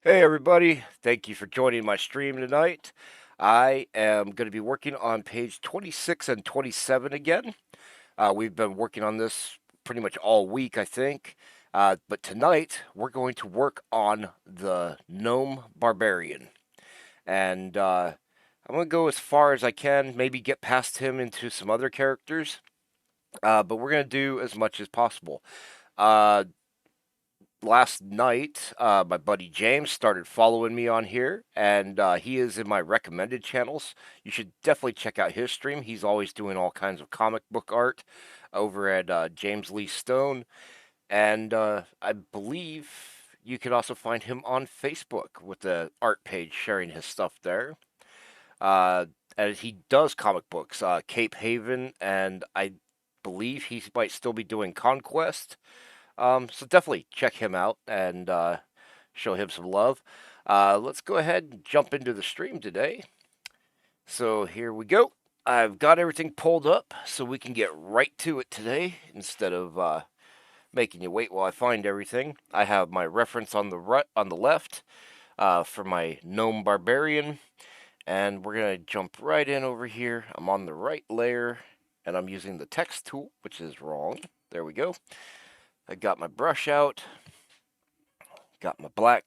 Hey everybody, thank you for joining my stream tonight. I am going to be working on page 26 and 27 again. We've been working on this pretty much all week, I think. But tonight we're going to work on the Gnome Barbarian. And I'm going to go as far as I can, maybe get past him into some other characters. But we're going to do as much as possible. Uh, Last night, my buddy James started following me on here, and he is in my recommended channels. You should definitely check out his stream. He's always doing all kinds of comic book art over at James Lee Stone, and I believe you can also find him on Facebook with the art page sharing his stuff there. Uh, and he does comic books, Cape Haven, and I believe he might still be doing Conquest. So definitely check him out and show him some love. Let's go ahead and jump into the stream today. So here we go. I've got everything pulled up so we can get right to it today instead of making you wait while I find everything. I have my reference on the on the left for my Gnome Barbarian, and we're gonna jump right in over here. I'm on the right layer, and I'm using the text tool, which is wrong. There we go. I got my brush out, got my black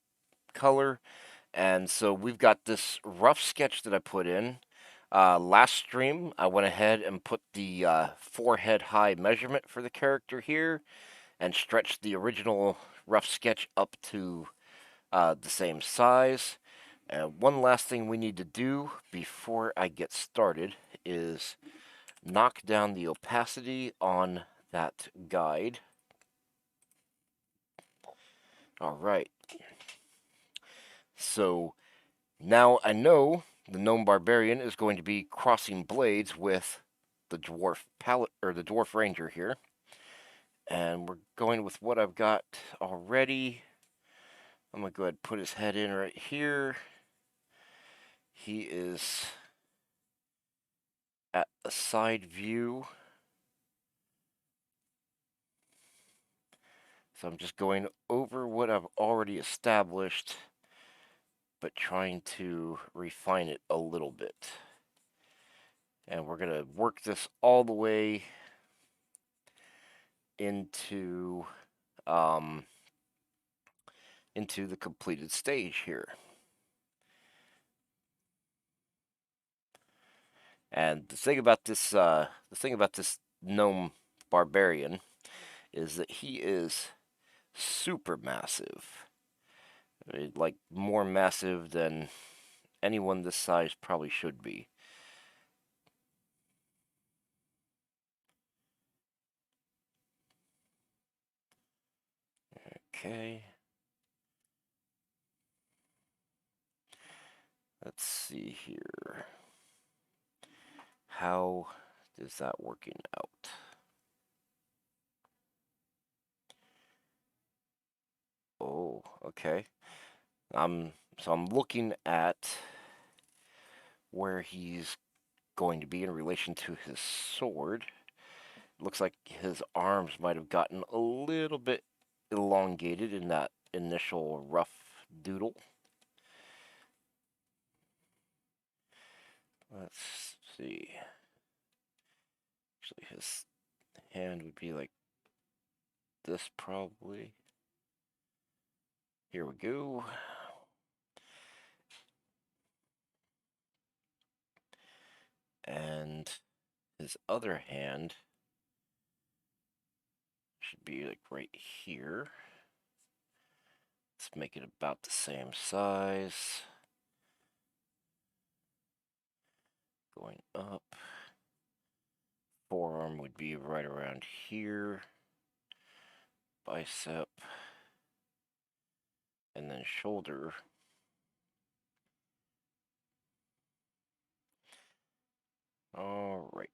color, and so we've got this rough sketch that I put in. Last stream, I went ahead and put the forehead high measurement for the character here and stretched the original rough sketch up to the same size. And one last thing we need to do before I get started is knock down the opacity on that guide. All right. So now I know the Gnome Barbarian is going to be crossing blades with the Dwarf Palette or the Dwarf Ranger here. And we're going with what I've got already. I'm going to go ahead and put his head in right here. He is at a side view. So I'm just going over what I've already established, but trying to refine it a little bit. And we're going to work this all the way into into the completed stage here. And the thing about this gnome barbarian is that he is super massive. I mean, like more massive than anyone this size probably should be. Okay. Let's see here. How is that working out? Oh, okay. So I'm looking at where he's going to be in relation to his sword. Looks like his arms might have gotten a little bit elongated in that initial rough doodle. Let's see. Actually, his hand would be like this probably. Here we go. And his other hand should be like right here. Let's make it about the same size. Going up. Forearm would be right around here. Bicep. And then shoulder. All right.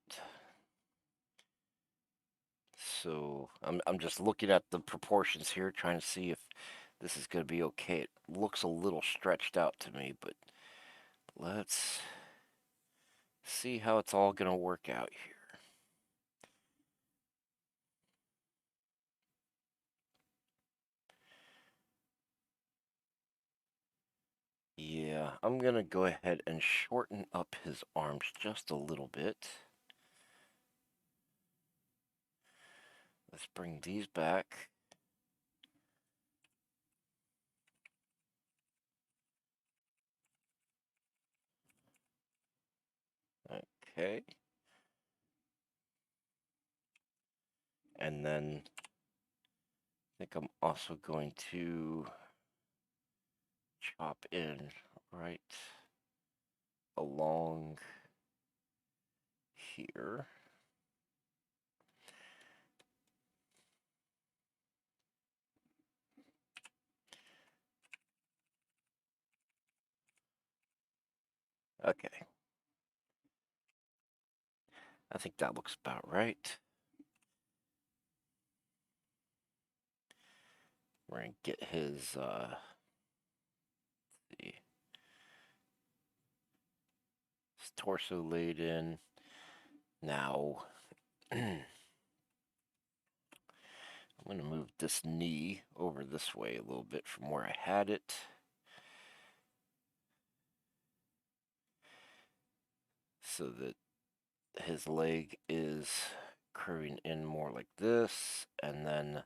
So I'm just looking at the proportions here, trying to see if this is going to be okay. It looks a little stretched out to me, but let's see how it's all going to work out here. I'm gonna go ahead and shorten up his arms just a little bit. Let's bring these back. Okay. And then I think I'm also going to chop in right along here. Okay. I think that looks about right. We're gonna get his see, his torso laid in. Now I'm gonna move this knee over this way a little bit from where I had it. So that his leg is curving in more like this, and then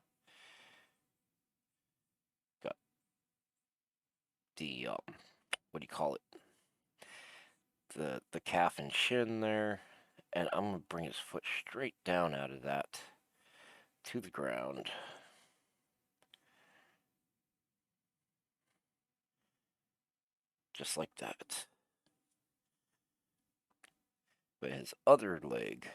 got the what do you call it? The calf and shin there, and I'm gonna bring his foot straight down out of that to the ground. Just like that. But his other leg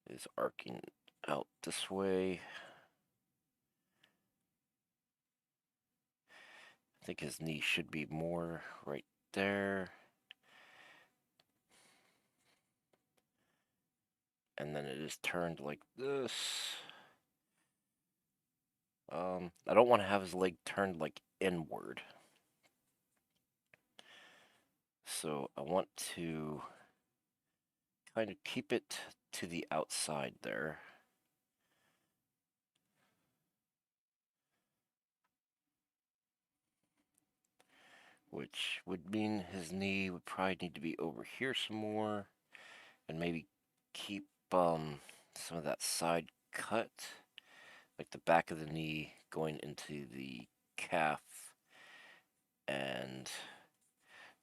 is arcing out this way. I think his knee should be more right there. And then it is turned like this. I don't want to have his leg turned like inward. So I want to kind of keep it to the outside there. Which would mean his knee would probably need to be over here some more. And maybe keep some of that side cut. Like the back of the knee going into the calf. And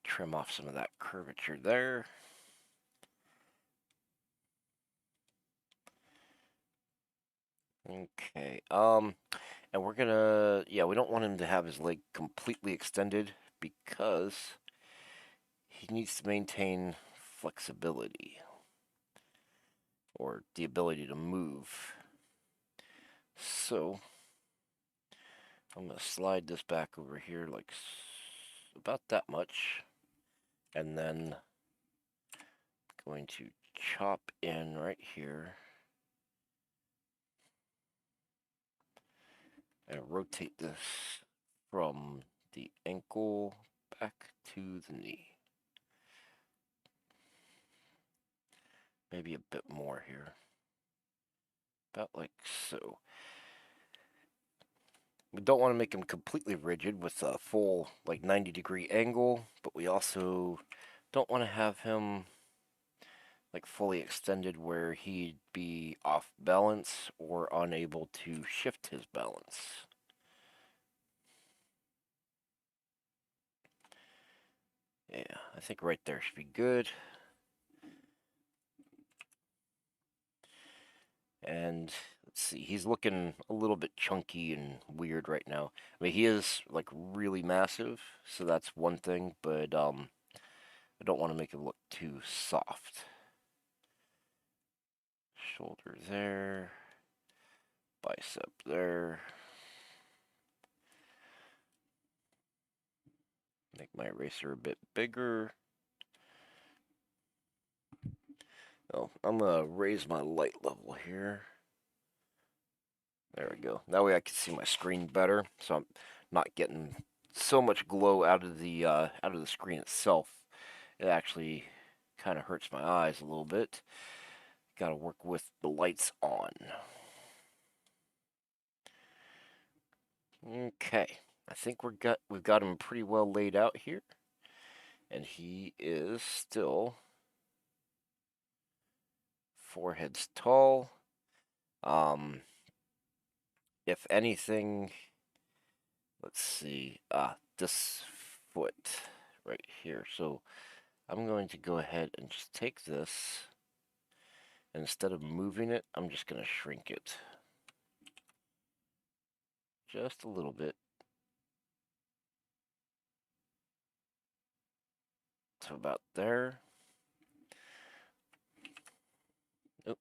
trim off some of that curvature there. Okay, and we're gonna, yeah, we don't want him to have his leg completely extended because he needs to maintain flexibility or the ability to move. So I'm gonna slide this back over here like about that much, and then going to chop in right here and rotate this from the ankle back to the knee. Maybe a bit more here. About like so. We don't want to make him completely rigid with a full like 90-degree angle, but we also don't want to have him like fully extended where he'd be off balance or unable to shift his balance. Yeah, I think right there should be good. And let's see, he's looking a little bit chunky and weird right now. I mean, he is like really massive, so that's one thing, but I don't want to make him look too soft. Shoulder there, bicep there. Make my eraser a bit bigger. Oh, I'm gonna raise my light level here. There we go. That way I can see my screen better, so I'm not getting so much glow out of the screen itself. It actually kind of hurts my eyes a little bit. Got to work with the lights on. Okay, I think we've got him pretty well laid out here, and he is still 4 heads tall. If anything, let's see. This foot right here. So I'm going to go ahead and just take this, and instead of moving it, I'm just going to shrink it just a little bit. So about there. Nope.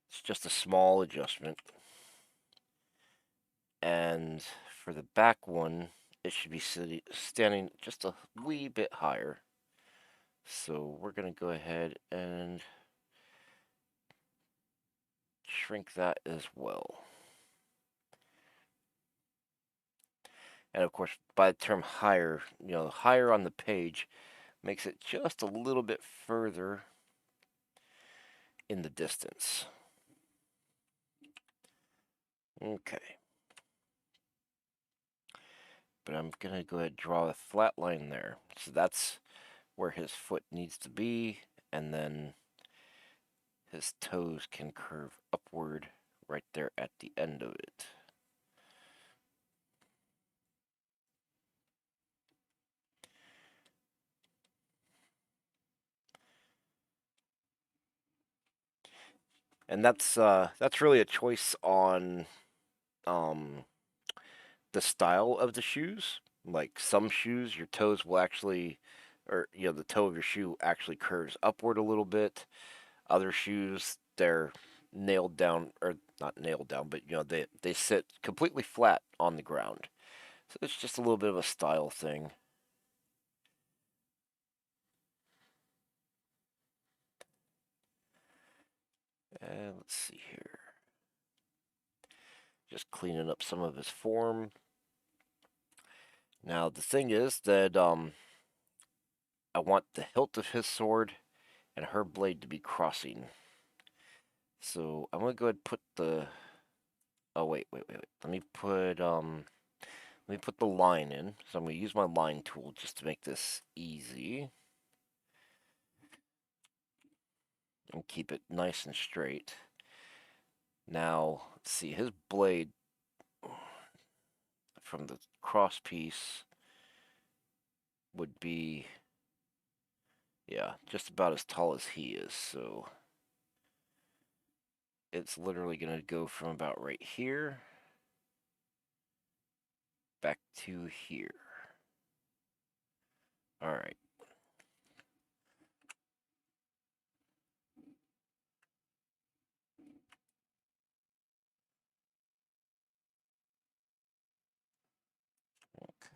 It's just a small adjustment. And for the back one, it should be standing just a wee bit higher. So we're going to go ahead and shrink that as well. And of course, by the term higher, higher on the page makes it just a little bit further in the distance. Okay. But I'm going to go ahead and draw a flat line there. So that's where his foot needs to be, and then his toes can curve upward right there at the end of it. And that's really a choice on the style of the shoes. Like some shoes, your toes will actually, or the toe of your shoe actually curves upward a little bit. Other shoes, they're nailed down, or not nailed down, but they sit completely flat on the ground. So it's just a little bit of a style thing. And let's see here. Just cleaning up some of his form. Now the thing is that I want the hilt of his sword and her blade to be crossing. So I'm gonna go ahead and put the. Oh wait. Let me put the line in. So I'm gonna use my line tool just to make this easy and keep it nice and straight. Now let's see, his blade from the cross piece would be, yeah, just about as tall as he is. So it's literally gonna go from about right here back to here. All right.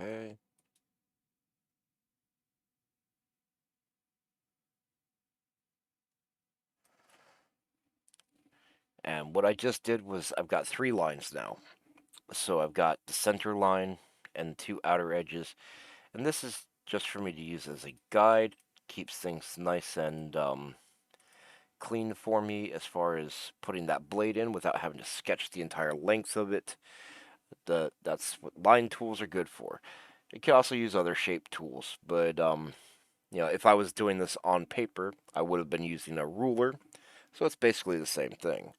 Okay. And what I just did was I've got 3 lines now. So I've got the center line and 2 outer edges. And this is just for me to use as a guide. Keeps things nice and clean for me as far as putting that blade in without having to sketch the entire length of it. That's what line tools are good for. You can also use other shape tools, but if I was doing this on paper, I would have been using a ruler. So it's basically the same thing.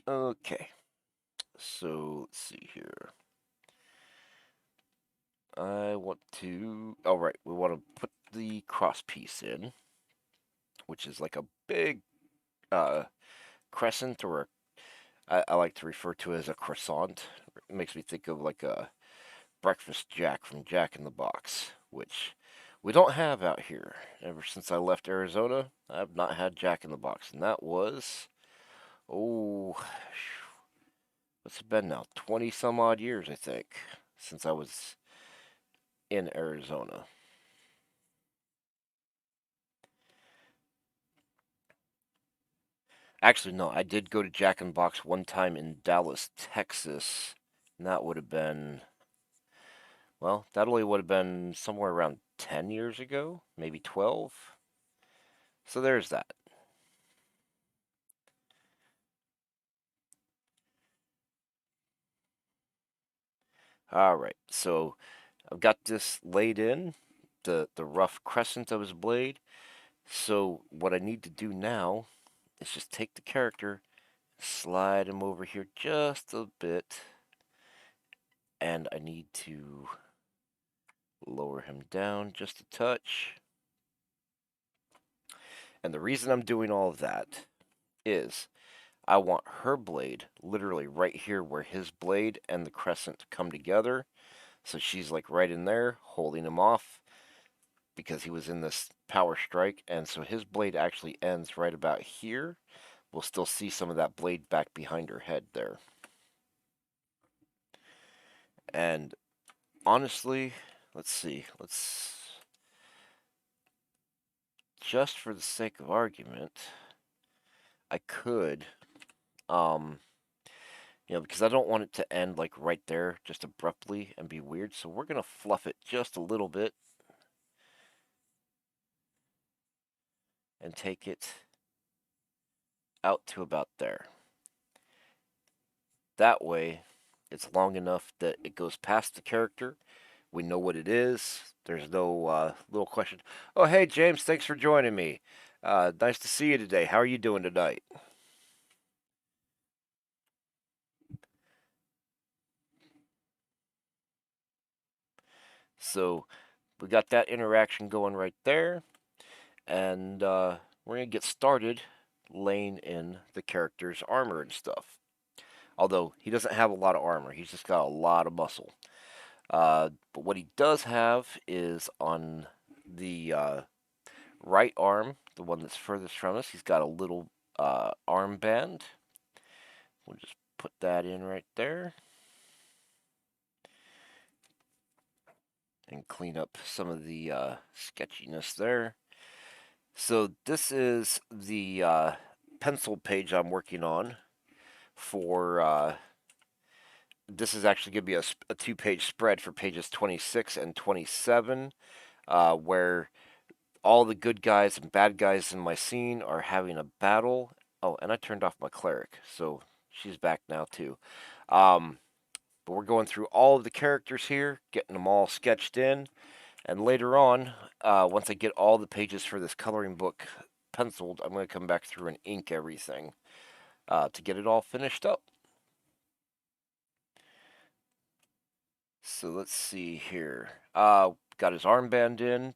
Okay. So let's see here. I want to. Oh, right. We want to put the cross piece in, which is like a big uh, crescent, or I like to refer to it as a croissant. It makes me think of like a breakfast jack from Jack in the Box, which we don't have out here. Ever since I left Arizona, I've not had Jack in the Box, and that was, oh, what's it been now? 20 some odd years, I think, since I was in Arizona. Actually, no, I did go to Jack in the Box one time in Dallas, Texas, and that would have been, well, that only would have been somewhere around 10 years ago, maybe 12. So there's that. All right, so I've got this laid in, the rough crescent of his blade. So what I need to do now is just take the character, slide him over here just a bit, and I need to lower him down just a touch. And the reason I'm doing all of that is I want her blade literally right here where his blade and the crescent come together. So she's like right in there holding him off because he was in this power strike. And so his blade actually ends right about here. We'll still see some of that blade back behind her head there. And honestly, let's see. Let's just for the sake of argument, I could because I don't want it to end like right there just abruptly and be weird. So we're going to fluff it just a little bit and take it out to about there. That way, it's long enough that it goes past the character. We know what it is. There's no little question. Oh, hey, James, thanks for joining me. Nice to see you today. How are you doing tonight? So, we got that interaction going right there. And we're going to get started laying in the character's armor and stuff. Although he doesn't have a lot of armor, he's just got a lot of muscle. But what he does have is on the right arm, the one that's furthest from us, he's got a little armband. We'll just put that in right there and clean up some of the sketchiness there. So this is the pencil page I'm working on for this is actually going to be a two-page spread for pages 26 and 27, where all the good guys and bad guys in my scene are having a battle. Oh, and I turned off my cleric, so she's back now too. Um, but we're going through all of the characters here, getting them all sketched in, and later on, once I get all the pages for this coloring book penciled, I'm going to come back through and ink everything to get it all finished up. So let's see here. Got his armband in.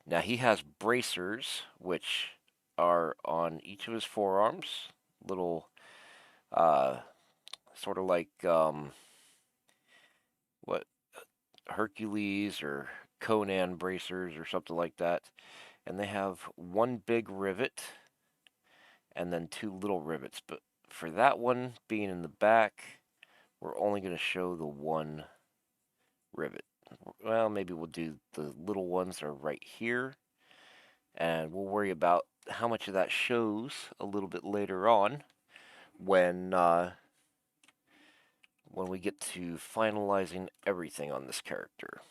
Now he has bracers, which are on each of his forearms. Little, uh, sort of like what Hercules or Conan bracers or something like that. And they have one big rivet and then two little rivets. But for that one being in the back, we're only going to show the one rivet. Well, maybe we'll do the little ones that are right here, and we'll worry about how much of that shows a little bit later on when when we get to finalizing everything on this character.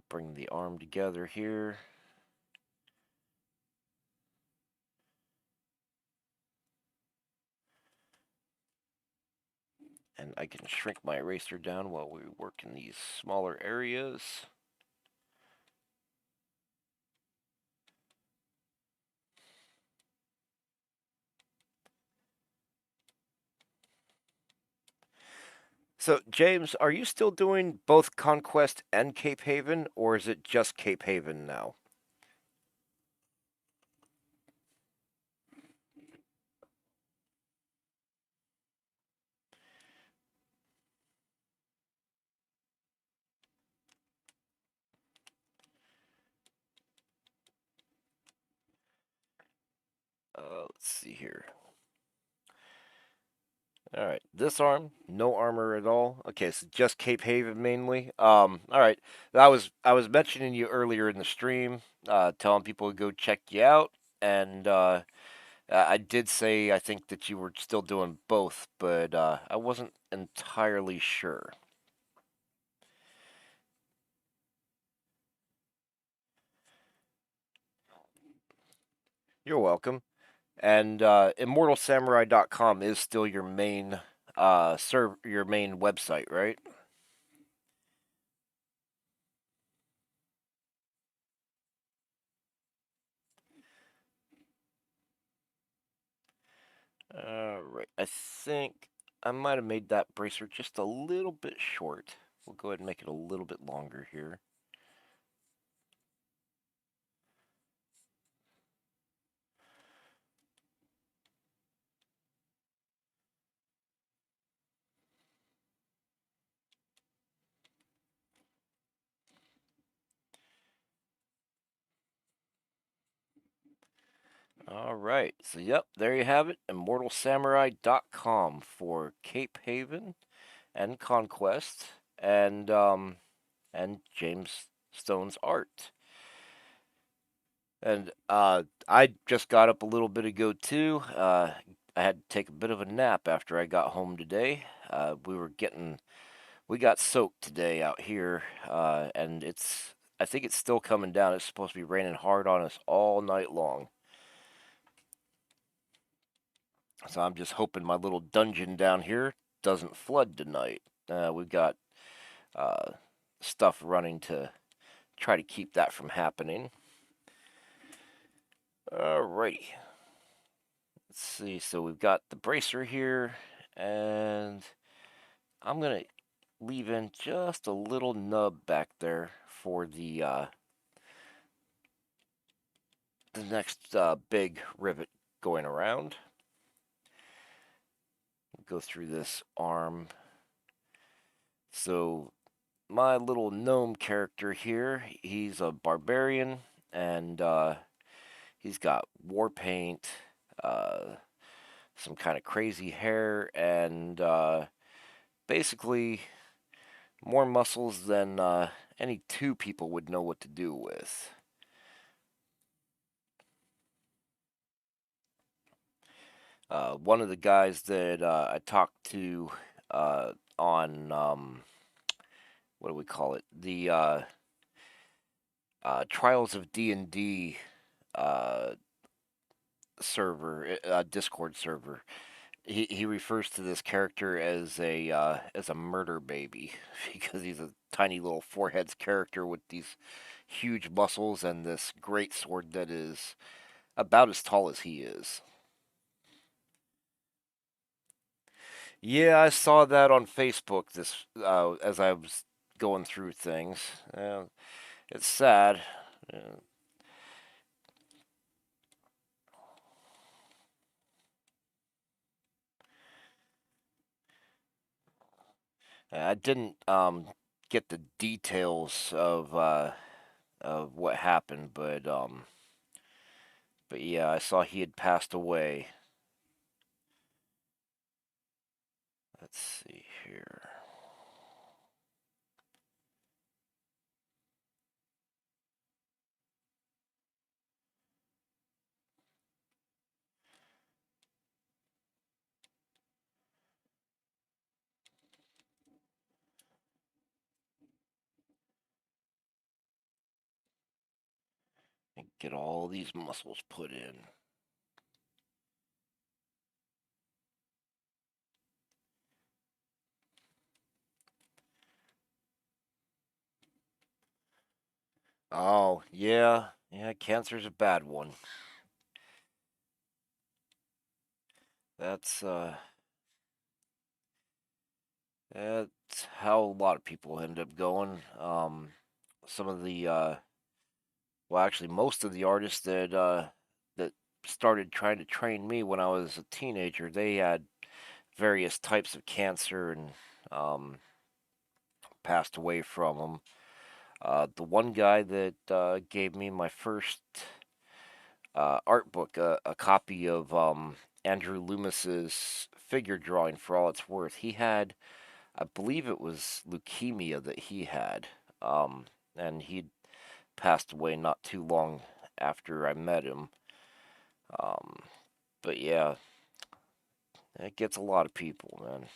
Bring the arm together here. And I can shrink my eraser down while we work in these smaller areas. So, James, are you still doing both Conquest and Cape Haven, or is it just Cape Haven now? Let's see here. All right, this arm, no armor at all. Okay, so just Cape Haven mainly. All right, I was mentioning you earlier in the stream, telling people to go check you out, and I did say I think that you were still doing both, but I wasn't entirely sure. You're welcome. And immortalsamurai.com is still your main your main website, right? Right. I think I might have made that bracer just a little bit short. We'll go ahead and make it a little bit longer here. All right. So, yep, there you have it. ImmortalSamurai.com for Cape Haven and Conquest and James Stone's art. And I just got up a little bit ago too. I had to take a bit of a nap after I got home today. We got soaked today out here, and I think it's still coming down. It's supposed to be raining hard on us all night long. So I'm just hoping my little dungeon down here doesn't flood tonight. We've got uh, stuff running to try to keep that from happening. Alrighty. Let's see. So we've got the bracer here, and I'm gonna leave in just a little nub back there for the next big rivet going around. Go through this arm. So my little gnome character here, he's a barbarian, and he's got war paint, uh, some kind of crazy hair, and basically more muscles than any two people would know what to do with. One of the guys that I talked to on what do we call it? The Trials of D&D uh, server, Discord server. He refers to this character as a murder baby because he's a tiny little four-heads character with these huge muscles and this great sword that is about as tall as he is. Yeah, I saw that on Facebook this as I was going through things. It's sad. Uh, I didn't get the details of what happened, but yeah, I saw he had passed away. Let's see here. And get all these muscles put in. Oh, yeah. Yeah, cancer's a bad one. That's that's how a lot of people end up going. Some of the well, actually, most of the artists that started trying to train me when I was a teenager, they had various types of cancer and um, passed away from them. The one guy that gave me my first art book, a copy of Andrew Loomis's figure drawing for all it's worth, he had, I believe it was leukemia that he had, and he passed away not too long after I met him. Um, but yeah, it gets a lot of people, man.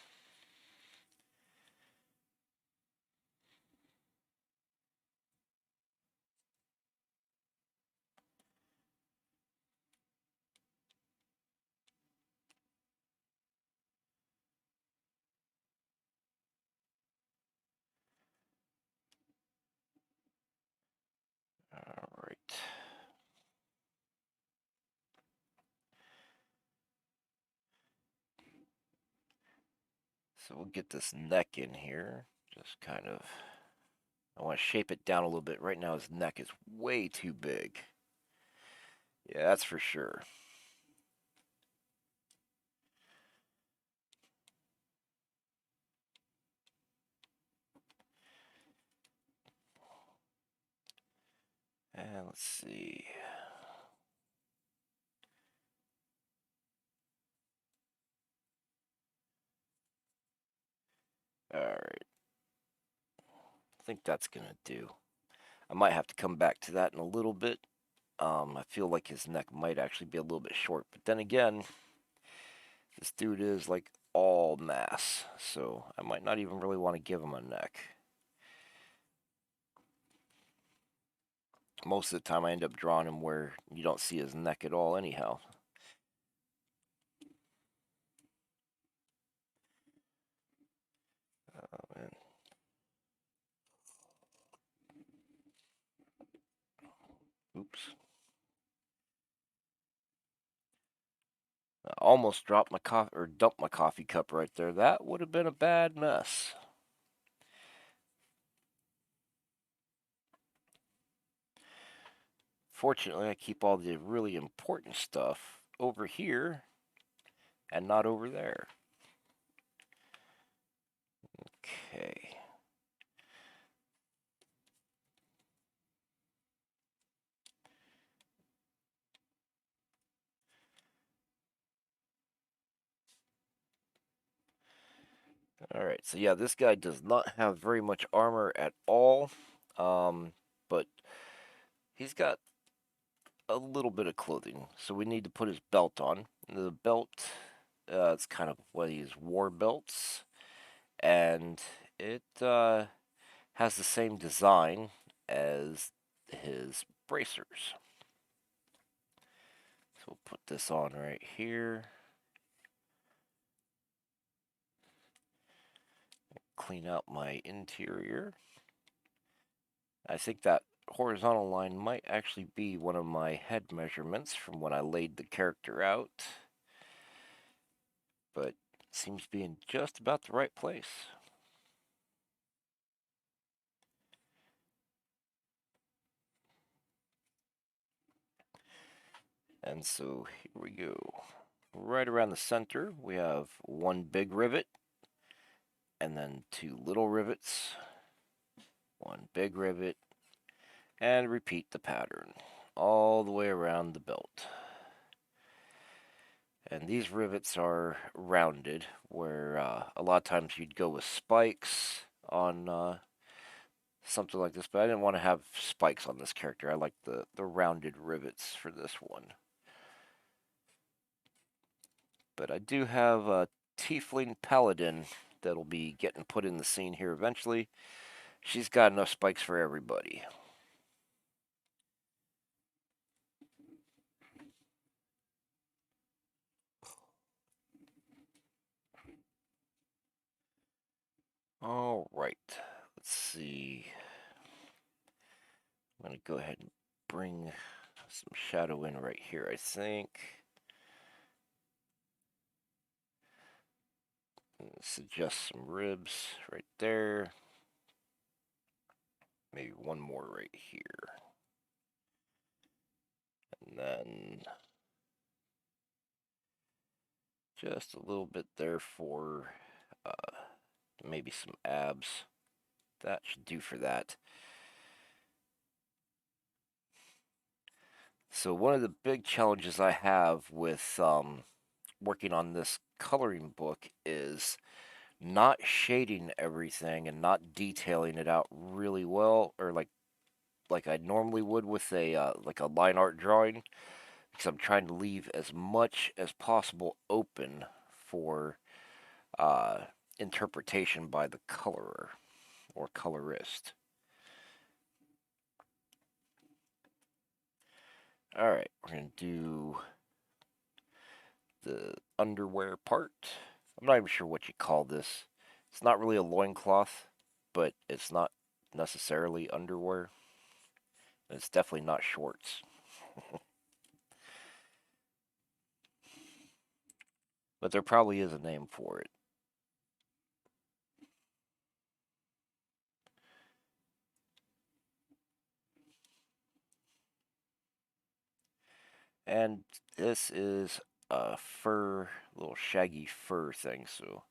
So we'll get this neck in here. Just kind of, I want to shape it down a little bit. Right now his neck is way too big. Yeah, that's for sure. And let's see. Alright. I think that's going to do. I might have to come back to that in a little bit. I feel like his neck might actually be a little bit short. But then again, this dude is like all mass. So I might not even really want to give him a neck. Most of the time I end up drawing him where you don't see his neck at all anyhow. Man. Oops. I almost dropped my coffee or dumped my coffee cup right there. That would have been a bad mess. Fortunately, I keep all the really important stuff over here and not over there. Okay. Alright, so yeah, this guy does not have very much armor at all. But he's got a little bit of clothing. So we need to put his belt on. The belt, it's kind of one of these war belts. And it has the same design as his bracers. So we'll put this on right here. Clean out my interior. I think that horizontal line might actually be one of my head measurements from when I laid the character out. But seems to be in just about the right place. And so here we go. Right around the center, we have one big rivet, and then two little rivets, one big rivet, and repeat the pattern all the way around the belt. And these rivets are rounded, where a lot of times you'd go with spikes on something like this, but I didn't want to have spikes on this character. I like the rounded rivets for this one. But I do have a Tiefling Paladin that'll be getting put in the scene here eventually. She's got enough spikes for everybody. All right, let's see. I'm going to go ahead and bring some shadow in right here, I think. Suggest some ribs right there. Maybe one more right here. And then just a little bit there for maybe some abs. That should do for that. So one of the big challenges I have with working on this coloring book is not shading everything and not detailing it out really well, or like I normally would with a like a line art drawing, because I'm trying to leave as much as possible open for uh, interpretation by the colorer or colorist. All right, we're gonna do the underwear part. I'm not even sure what you call this. It's not really a loincloth, but it's not necessarily underwear. It's definitely not shorts. But there probably is a name for it. And this is a fur, little shaggy fur thing, so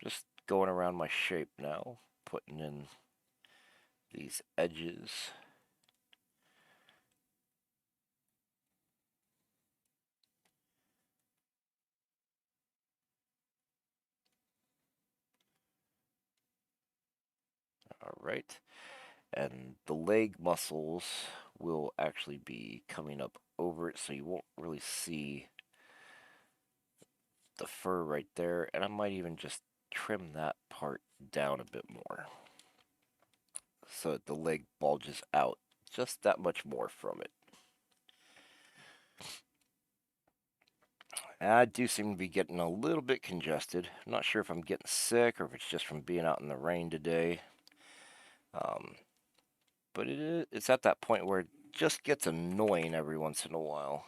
just going around my shape now, putting in these edges. All right. And the leg muscles will actually be coming up over it, so you won't really see the fur right there. And I might even just trim that part down a bit more so that the leg bulges out just that much more from it. And I do seem to be getting a little bit congested. I'm not sure if I'm getting sick or if it's just from being out in the rain today. Um, but it's at that point where it just gets annoying every once in a while.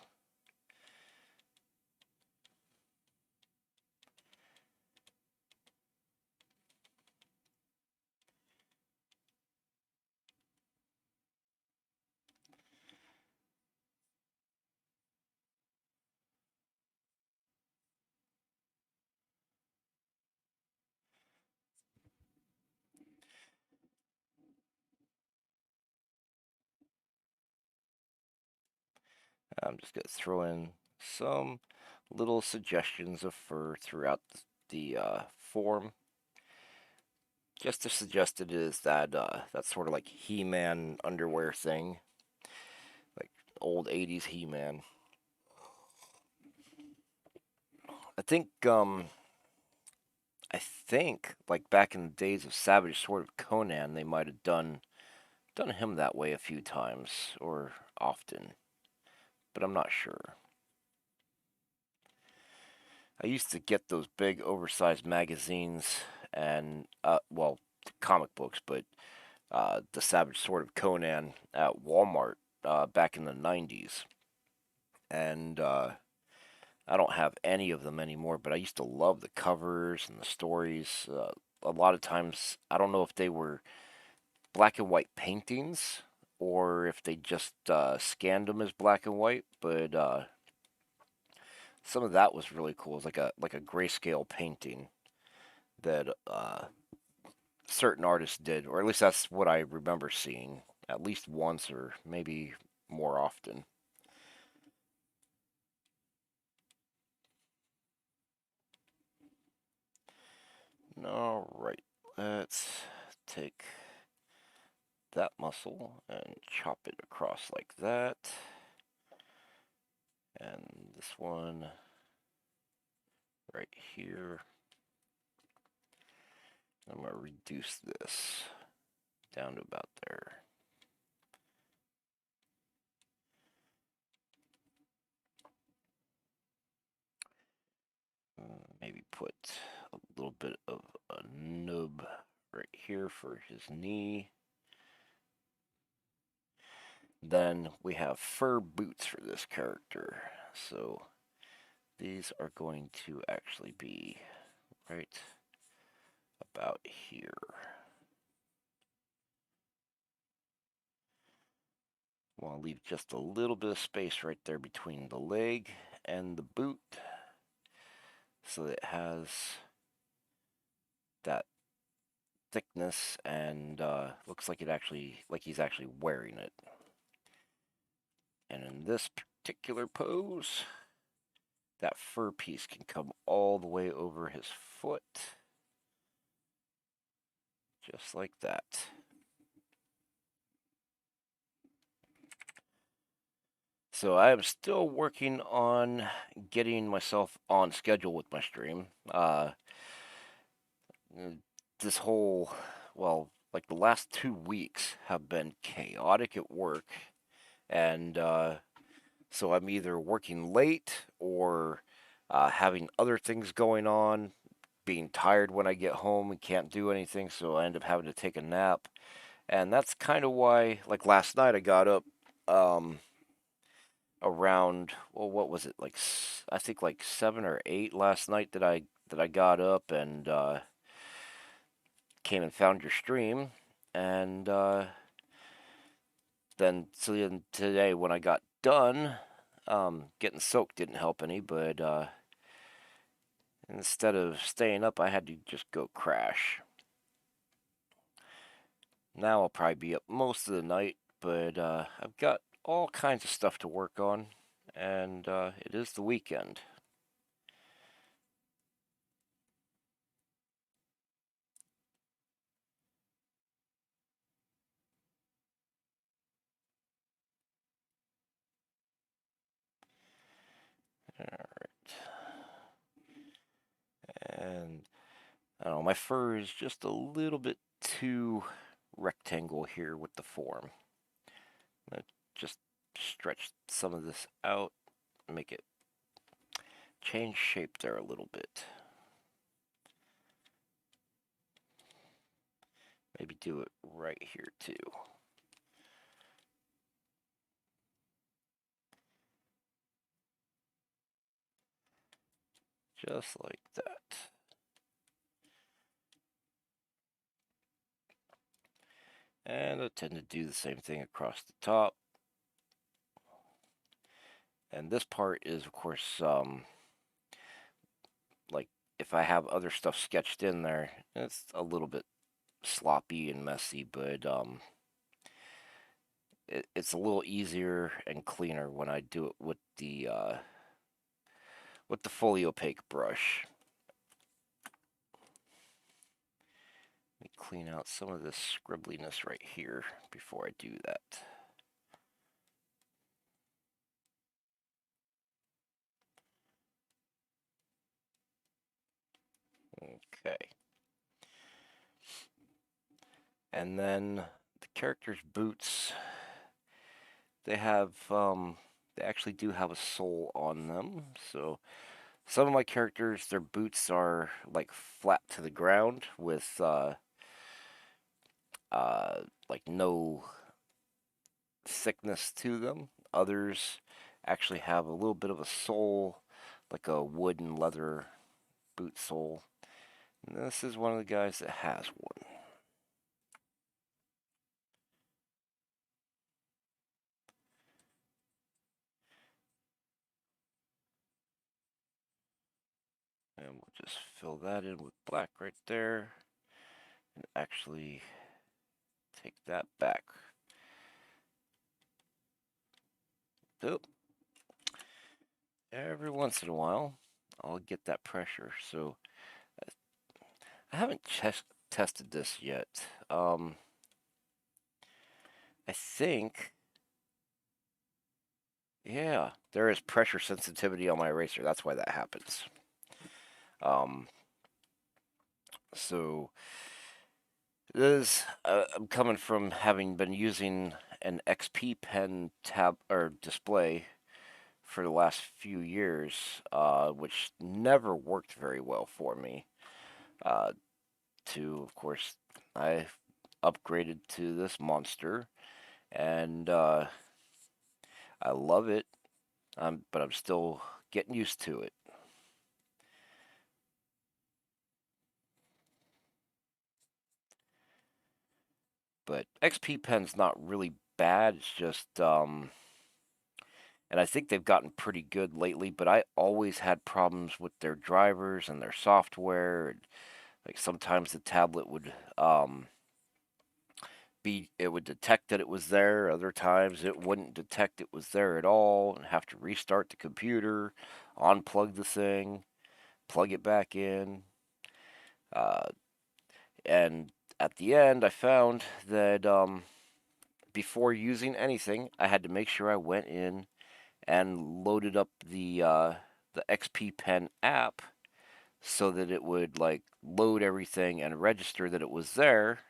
I'm just going to throw in some little suggestions of fur throughout the form. Just to suggest it is that that's sort of like He-Man underwear thing, like old '80s He-Man. I think like back in the days of Savage Sword of Conan, they might have done him that way a few times or often, but I'm not sure. I used to get those big oversized magazines and well, comic books, but the Savage Sword of Conan at Walmart back in the '90s, and I don't have any of them anymore. But I used to love the covers and the stories. A lot of times, I don't know if they were black and white paintings or if they just scanned them as black and white, but some of that was really cool. It's like a grayscale painting that certain artists did, or at least that's what I remember seeing at least once or maybe more often. All right, let's take that muscle and chop it across like that. And this one right here. I'm going to reduce this down to about there. Maybe put a little bit of a nub right here for his knee. Then we have fur boots for this character. So these are going to actually be right about here. Want to leave just a little bit of space right there between the leg and the boot so that it has that thickness and looks like he's actually wearing it. And in this particular pose, that fur piece can come all the way over his foot, just like that. So I am still working on getting myself on schedule with my stream. This whole, well, like the last 2 weeks have been chaotic at work, and so I'm either working late or having other things going on, being tired when I get home and can't do anything, so I end up having to take a nap. And that's kind of why, like last night, I got up um, around, well, what was it, like I think like 7 or 8 last night that I got up and came and found your stream, and then so then today when I got done, Getting soaked didn't help any, but instead of staying up, I had to just go crash. Now I'll probably be up most of the night, but I've got all kinds of stuff to work on, and it is the weekend. Alright. And I don't know, my fur is just a little bit too rectangle here with the form. I'm gonna just stretch some of this out, make it change shape there a little bit. Maybe do it right here too. Just like that. And I tend to do the same thing across the top. And this part is, of course, like if I have other stuff sketched in there, it's a little bit sloppy and messy, but it's a little easier and cleaner when I do it with the fully opaque brush. Let me clean out some of this scribbliness right here before I do that. Okay. And then the character's boots, they have, they actually do have a sole on them. So some of my characters, their boots are like flat to the ground with, like no thickness to them. Others actually have a little bit of a sole, like a wooden leather boot sole. And this is one of the guys that has one. And we'll just fill that in with black right there. And actually take that back. Nope. Every once in a while, I'll get that pressure. So I haven't tested this yet. I think, yeah, there is pressure sensitivity on my eraser. That's why that happens. Um, so this, I'm coming from having been using an XP pen tab or display for the last few years, which never worked very well for me. Of course, I upgraded to this monster, and I love it. But I'm still getting used to it. But XP Pen's not really bad. It's just, and I think they've gotten pretty good lately. But I always had problems with their drivers and their software. And, like sometimes the tablet would it would detect that it was there. Other times it wouldn't detect it was there at all, and have to restart the computer, unplug the thing, plug it back in. Uh, and at the end, I found that before using anything, I had to make sure I went in and loaded up the XP Pen app so that it would like load everything and register that it was there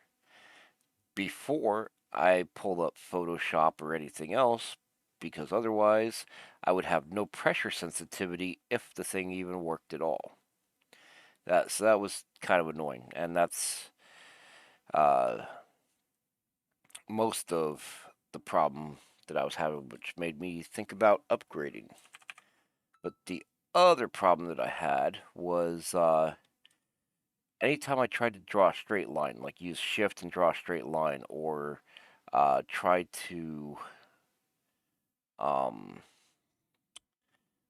before I pulled up Photoshop or anything else, because otherwise I would have no pressure sensitivity if the thing even worked at all. So that was kind of annoying, and that's uh, most of the problem that I was having, which made me think about upgrading. But the other problem that I had was anytime I tried to draw a straight line, like use shift and draw a straight line, or try to um,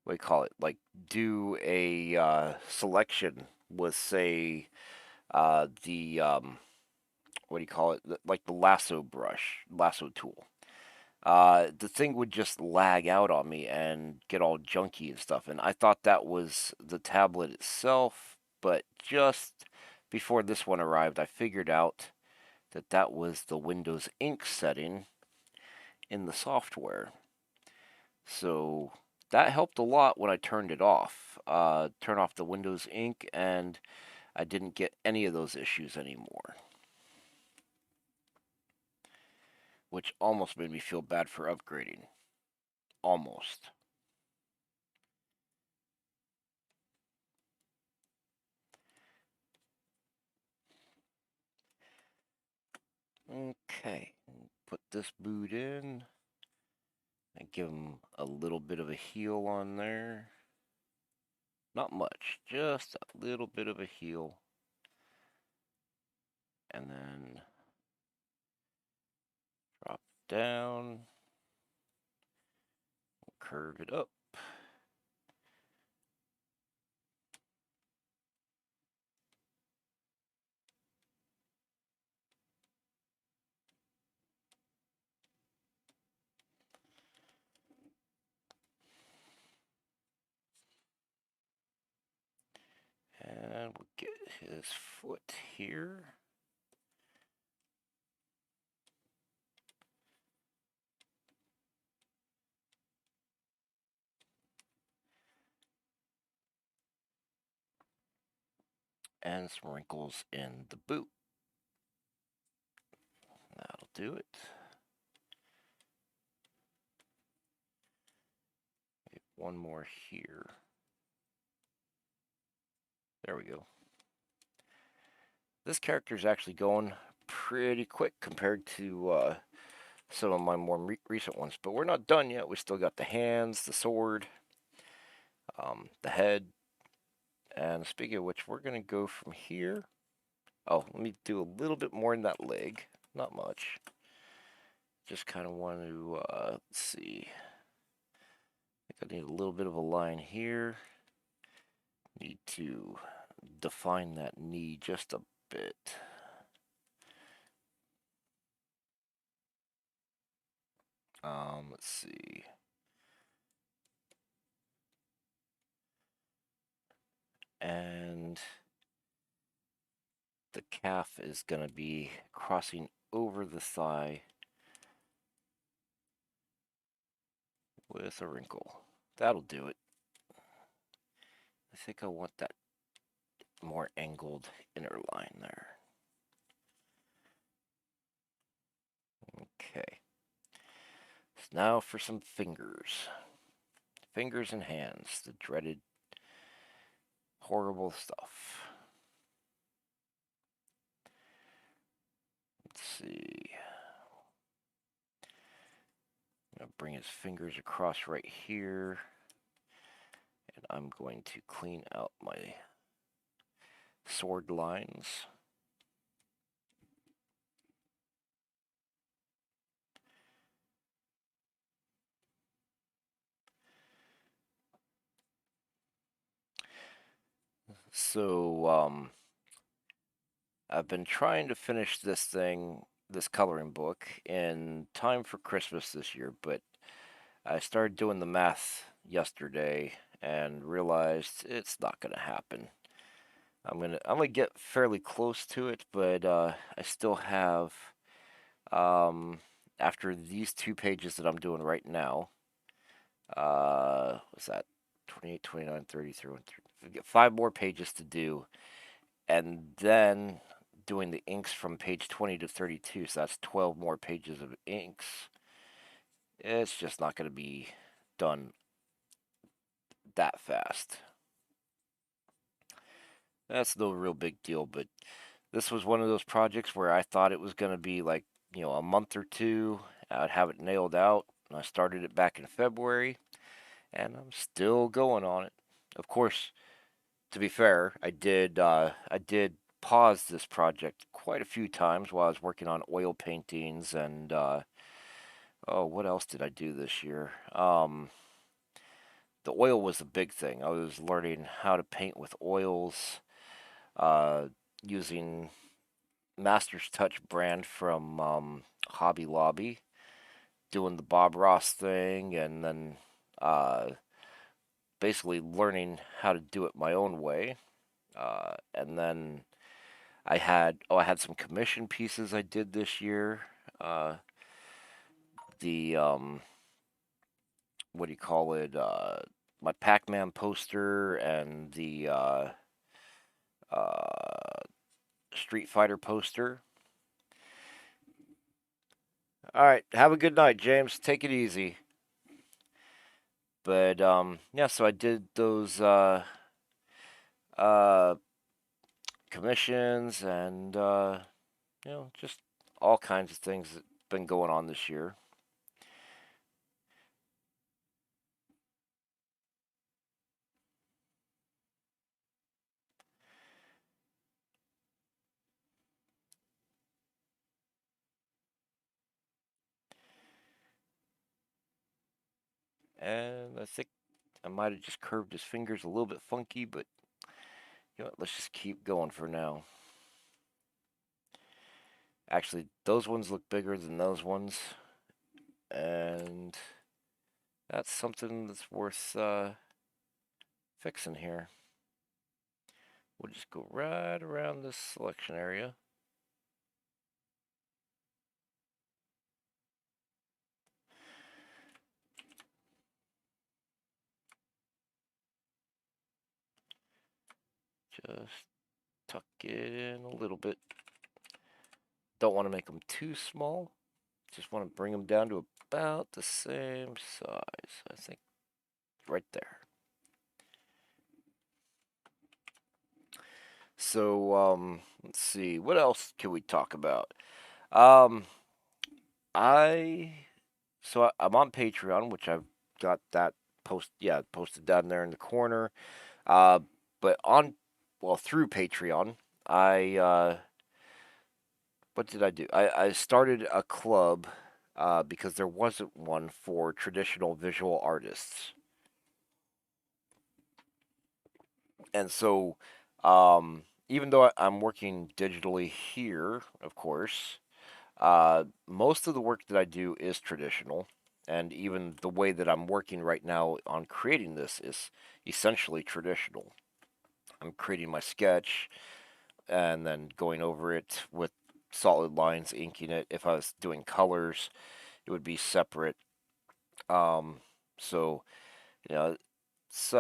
what do you call it? Like do a selection with say the what do you call it? Like the lasso tool. The thing would just lag out on me and get all junky and stuff. And I thought that was the tablet itself, but just before this one arrived, I figured out that that was the Windows Ink setting in the software. So that helped a lot when I turned it off. Turn off the Windows Ink, and I didn't get any of those issues anymore, which almost made me feel bad for upgrading. Almost. Okay, put this boot in and give him a little bit of a heal on there. Not much, just a little bit of a heal. And then drop down, curve it up. And we'll get his foot here. And some wrinkles in the boot. That'll do it. One more here. There we go. This character is actually going pretty quick compared to some of my more recent ones, but we're not done yet. We still got the hands, the sword, the head, and speaking of which, we're gonna go from here. Oh, let me do a little bit more in that leg. Not much. Just kind of want to let's see. I think I need a little bit of a line here. Need to define that knee just a bit. Let's see. And the calf is going to be crossing over the thigh with a wrinkle. That'll do it. I think I want that more angled inner line there. Okay. So now for some fingers. Fingers and hands, the dreaded, horrible stuff. Let's see. I'm going to bring his fingers across right here. And I'm going to clean out my sword lines. So, I've been trying to finish this coloring book, in time for Christmas this year, but I started doing the math yesterday and realized it's not gonna happen. I'm gonna get fairly close to it, but I still have after these 2 pages that I'm doing right now, what's that? 28, 29, 33, 5 more pages to do, and then doing the inks from page 20 to 32, so that's 12 more pages of inks. It's just not going to be done that fast. That's no real big deal, but this was one of those projects where I thought it was going to be like, a month or two. I'd have it nailed out. I started it back in February, and I'm still going on it. Of course, to be fair, I did pause this project quite a few times while I was working on oil paintings and oh, what else did I do this year? the oil was the big thing. I was learning how to paint with oils, uh, using Master's Touch brand from Hobby Lobby, doing the Bob Ross thing, and then uh, basically learning how to do it my own way. And then I had some commission pieces I did this year. Uh, the what do you call it? My Pac-Man poster and the uh, Street Fighter poster. All right, have a good night, James. Take it easy. But yeah, so I did those uh, commissions and just all kinds of things that been going on this year. And I think I might have just curved his fingers a little bit funky, but you know what, let's just keep going for now. Actually, those ones look bigger than those ones, and that's something that's worth fixing here. We'll just go right around this selection area. Just tuck it in a little bit. Don't want to make them too small. Just want to bring them down to about the same size. I think right there. So, let's see. What else can we talk about? Um, I I'm on Patreon, which I've got that posted down there in the corner. Uh, but on through Patreon, I what did I do? I started a club because there wasn't one for traditional visual artists, and so even though I'm working digitally here, of course, most of the work that I do is traditional, and even the way that I'm working right now on creating this is essentially traditional. I'm creating my sketch and then going over it with solid lines, inking it. If I was doing colors, it would be separate. Um, so you know, it's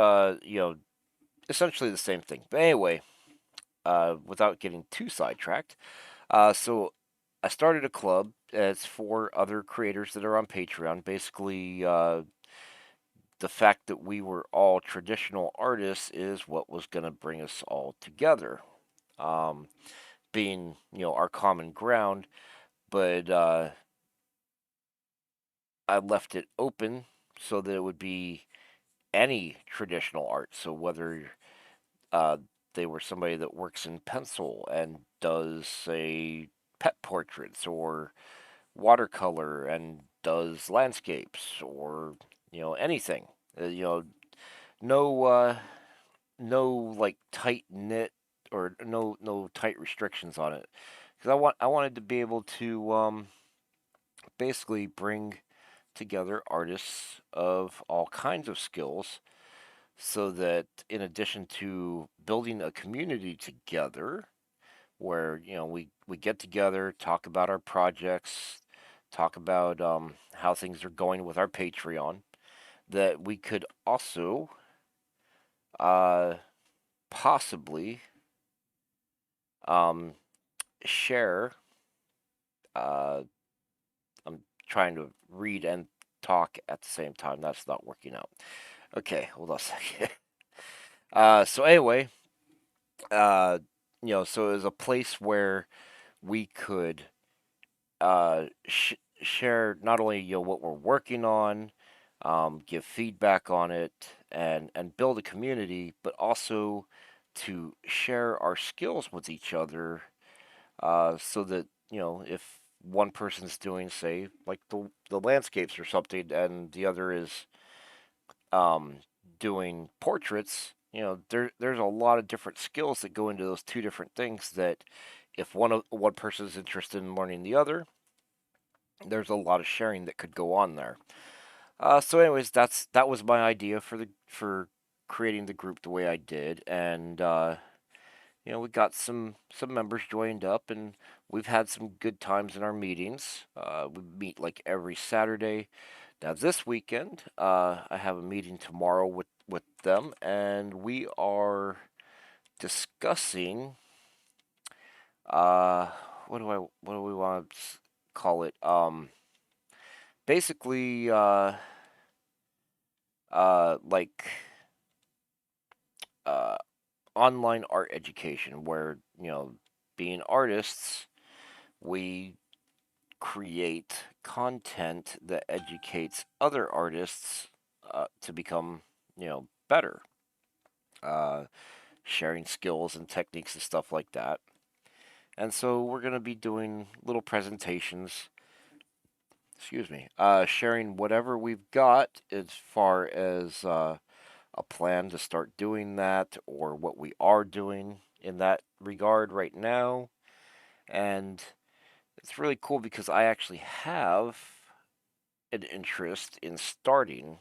essentially the same thing. But anyway, without getting too sidetracked, so I started a club. It's for other creators that are on Patreon. Basically, the fact that we were all traditional artists is what was going to bring us all together. Um, being our common ground, but I left it open so that it would be any traditional art. So whether uh, they were somebody that works in pencil and does, say, pet portraits or watercolor and does landscapes or anything. You know, no no like tight knit or no tight restrictions on it because I wanted to be able to basically bring together artists of all kinds of skills so that in addition to building a community together where we get together, talk about our projects, talk about how things are going with our Patreon, that we could also uh, possibly um, share. Uh, I'm trying to read and talk at the same time. That's not working out. Okay, hold on a second. So anyway, uh, so it was a place where we could share not only what we're working on, give feedback on it, and build a community, but also to share our skills with each other, so that if one person's doing, say, like the landscapes or something, and the other is um, doing portraits, there's a lot of different skills that go into those two different things that if one person is interested in learning the other, there's a lot of sharing that could go on there. So anyways, that was my idea for creating the group the way I did, and we got some members joined up, and we've had some good times in our meetings. We meet like every Saturday. Now this weekend, I have a meeting tomorrow with them, and we are discussing uh, what do we want to call it? Basically, like uh, online art education, where being artists, we create content that educates other artists to become better, uh, sharing skills and techniques and stuff like that. And so we're going to be doing little presentations, excuse me, sharing whatever we've got as far as a plan to start doing that, or what we are doing in that regard right now. And it's really cool because I actually have an interest in starting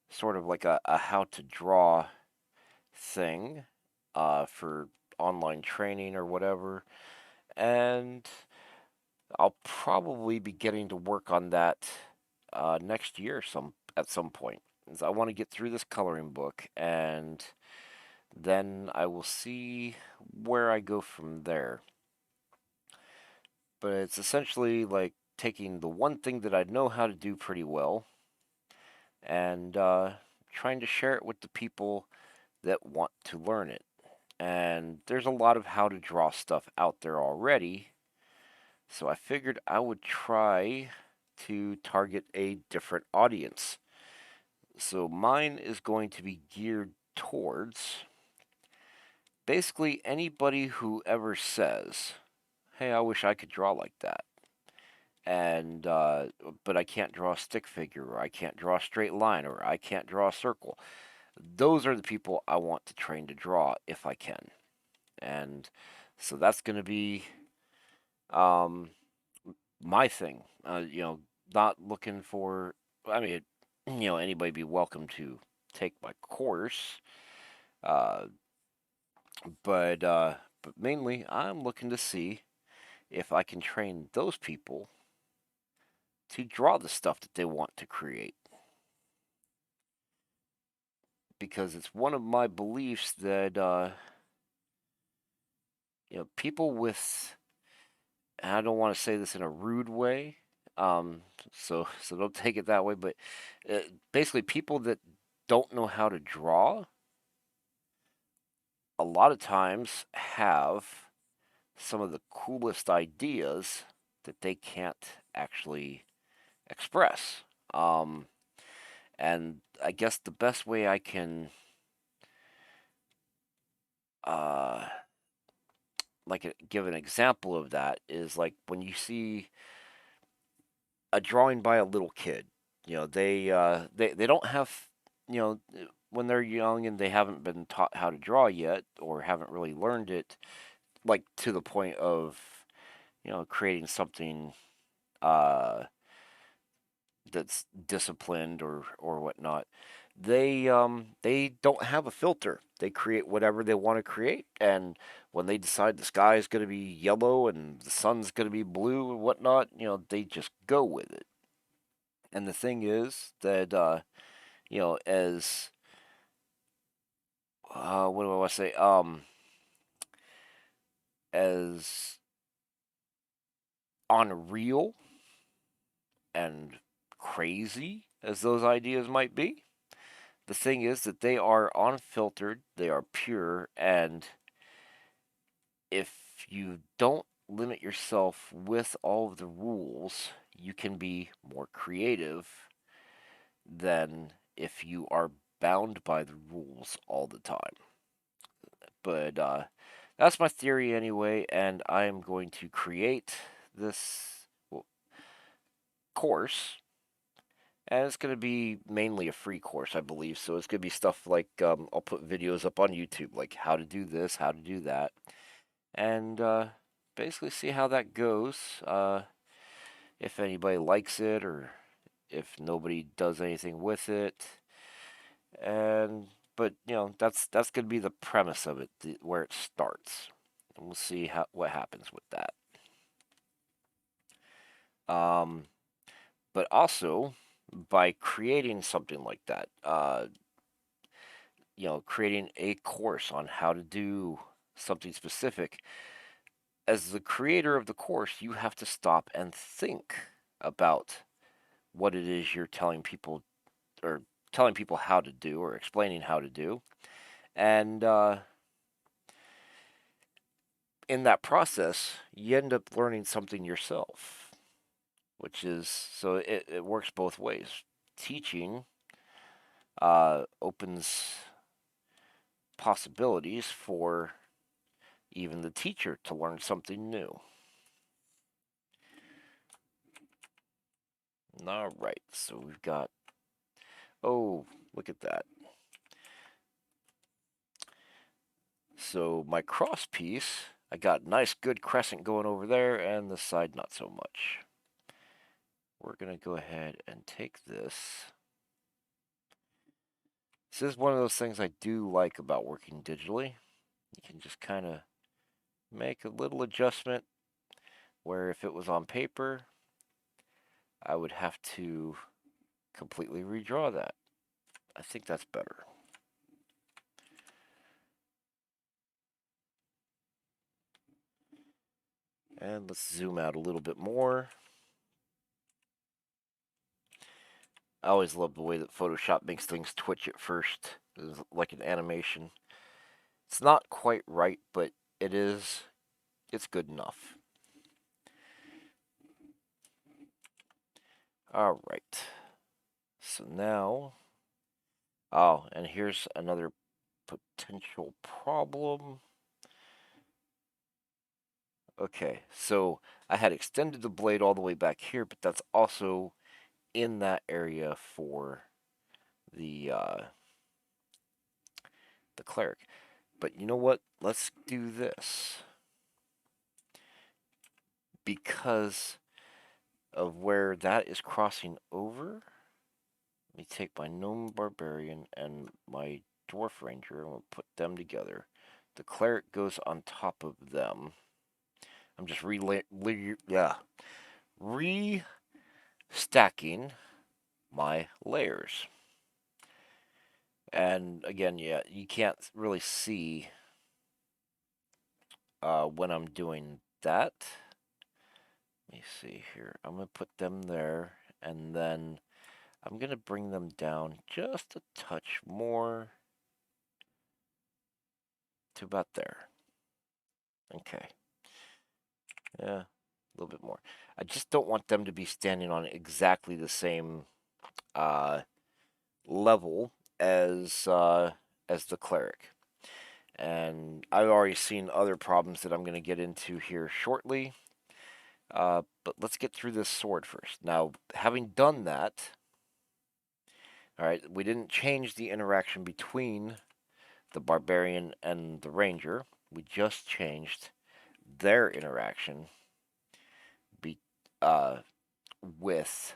sort of like a how to draw thing for online training or whatever. And I'll probably be getting to work on that next year at some point. Is I want to get through this coloring book, and then I will see where I go from there. But it's essentially like taking the one thing that I know how to do pretty well and trying to share it with the people that want to learn it. And there's a lot of how to draw stuff out there already, so I figured I would try to target a different audience. So mine is going to be geared towards basically anybody who ever says, "Hey, I wish I could draw like that," and but I can't draw a stick figure, or I can't draw a straight line, or I can't draw a circle. Those are the people I want to train to draw if I can. And so that's going to be um, my thing. Not looking for. I mean, anybody be welcome to take my course, uh, but mainly I'm looking to see if I can train those people to draw the stuff that they want to create. Because it's one of my beliefs that people with, and I don't want to say this in a rude way, um, so don't take it that way, but basically people that don't know how to draw a lot of times have some of the coolest ideas that they can't actually express. Um, and I guess the best way I can uh, give an example of that is like when you see a drawing by a little kid. They don't have, when they're young and they haven't been taught how to draw yet, or haven't really learned it, like to the point of creating something uh, that's disciplined or whatnot. They don't have a filter. They create whatever they want to create, and when they decide the sky is going to be yellow and the sun's going to be blue and whatnot, they just go with it. And the thing is that as what do I want to say? As unreal and crazy as those ideas might be, the thing is that they are unfiltered, they are pure, and if you don't limit yourself with all of the rules, you can be more creative than if you are bound by the rules all the time. But that's my theory anyway, and I am going to create this course And it's going to be mainly a free course, I believe. So it's going to be stuff like I'll put videos up on YouTube, like how to do this, how to do that, and basically see how that goes. If anybody likes it or if nobody does anything with it, and but that's going to be the premise of it, where it starts, and we'll see what happens with that. Um, but also by creating something like that, creating a course on how to do something specific, as the creator of the course, you have to stop and think about what it is you're telling people, or telling people how to do, or explaining how to do. And in that process, you end up learning something yourself, which is so it works both ways. Teaching opens possibilities for even the teacher to learn something new. All right, so we've got, oh, look at that. So my cross piece, I got nice good crescent going over there, and the side not so much. We're going to go ahead and take this. This is one of those things I do like about working digitally. You can just kind of make a little adjustment, where if it was on paper, I would have to completely redraw that. I think that's better. And let's zoom out a little bit more. I always love the way that Photoshop makes things twitch at first. It's like an animation. It's not quite right, but it's good enough. All right. So now, oh, and here's another potential problem. Okay, so I had extended the blade all the way back here, but that's also in that area for the cleric. But you know what? Let's do this, because of where that is crossing over. Let me take my Gnome Barbarian and my Dwarf Ranger, and we'll put them together. The cleric goes on top of them. I'm just restacking my layers. And again, yeah, you can't really see when I'm doing that. Let me see here. I'm going to put them there, and then I'm going to bring them down just a touch more to about there. Okay. Yeah, a little bit more. I just don't want them to be standing on exactly the same level as the cleric. And I've already seen other problems that I'm going to get into here shortly. But let's get through this sword first. Now, having done that, all right, we didn't change the interaction between the barbarian and the ranger. We just changed their interaction be, uh, with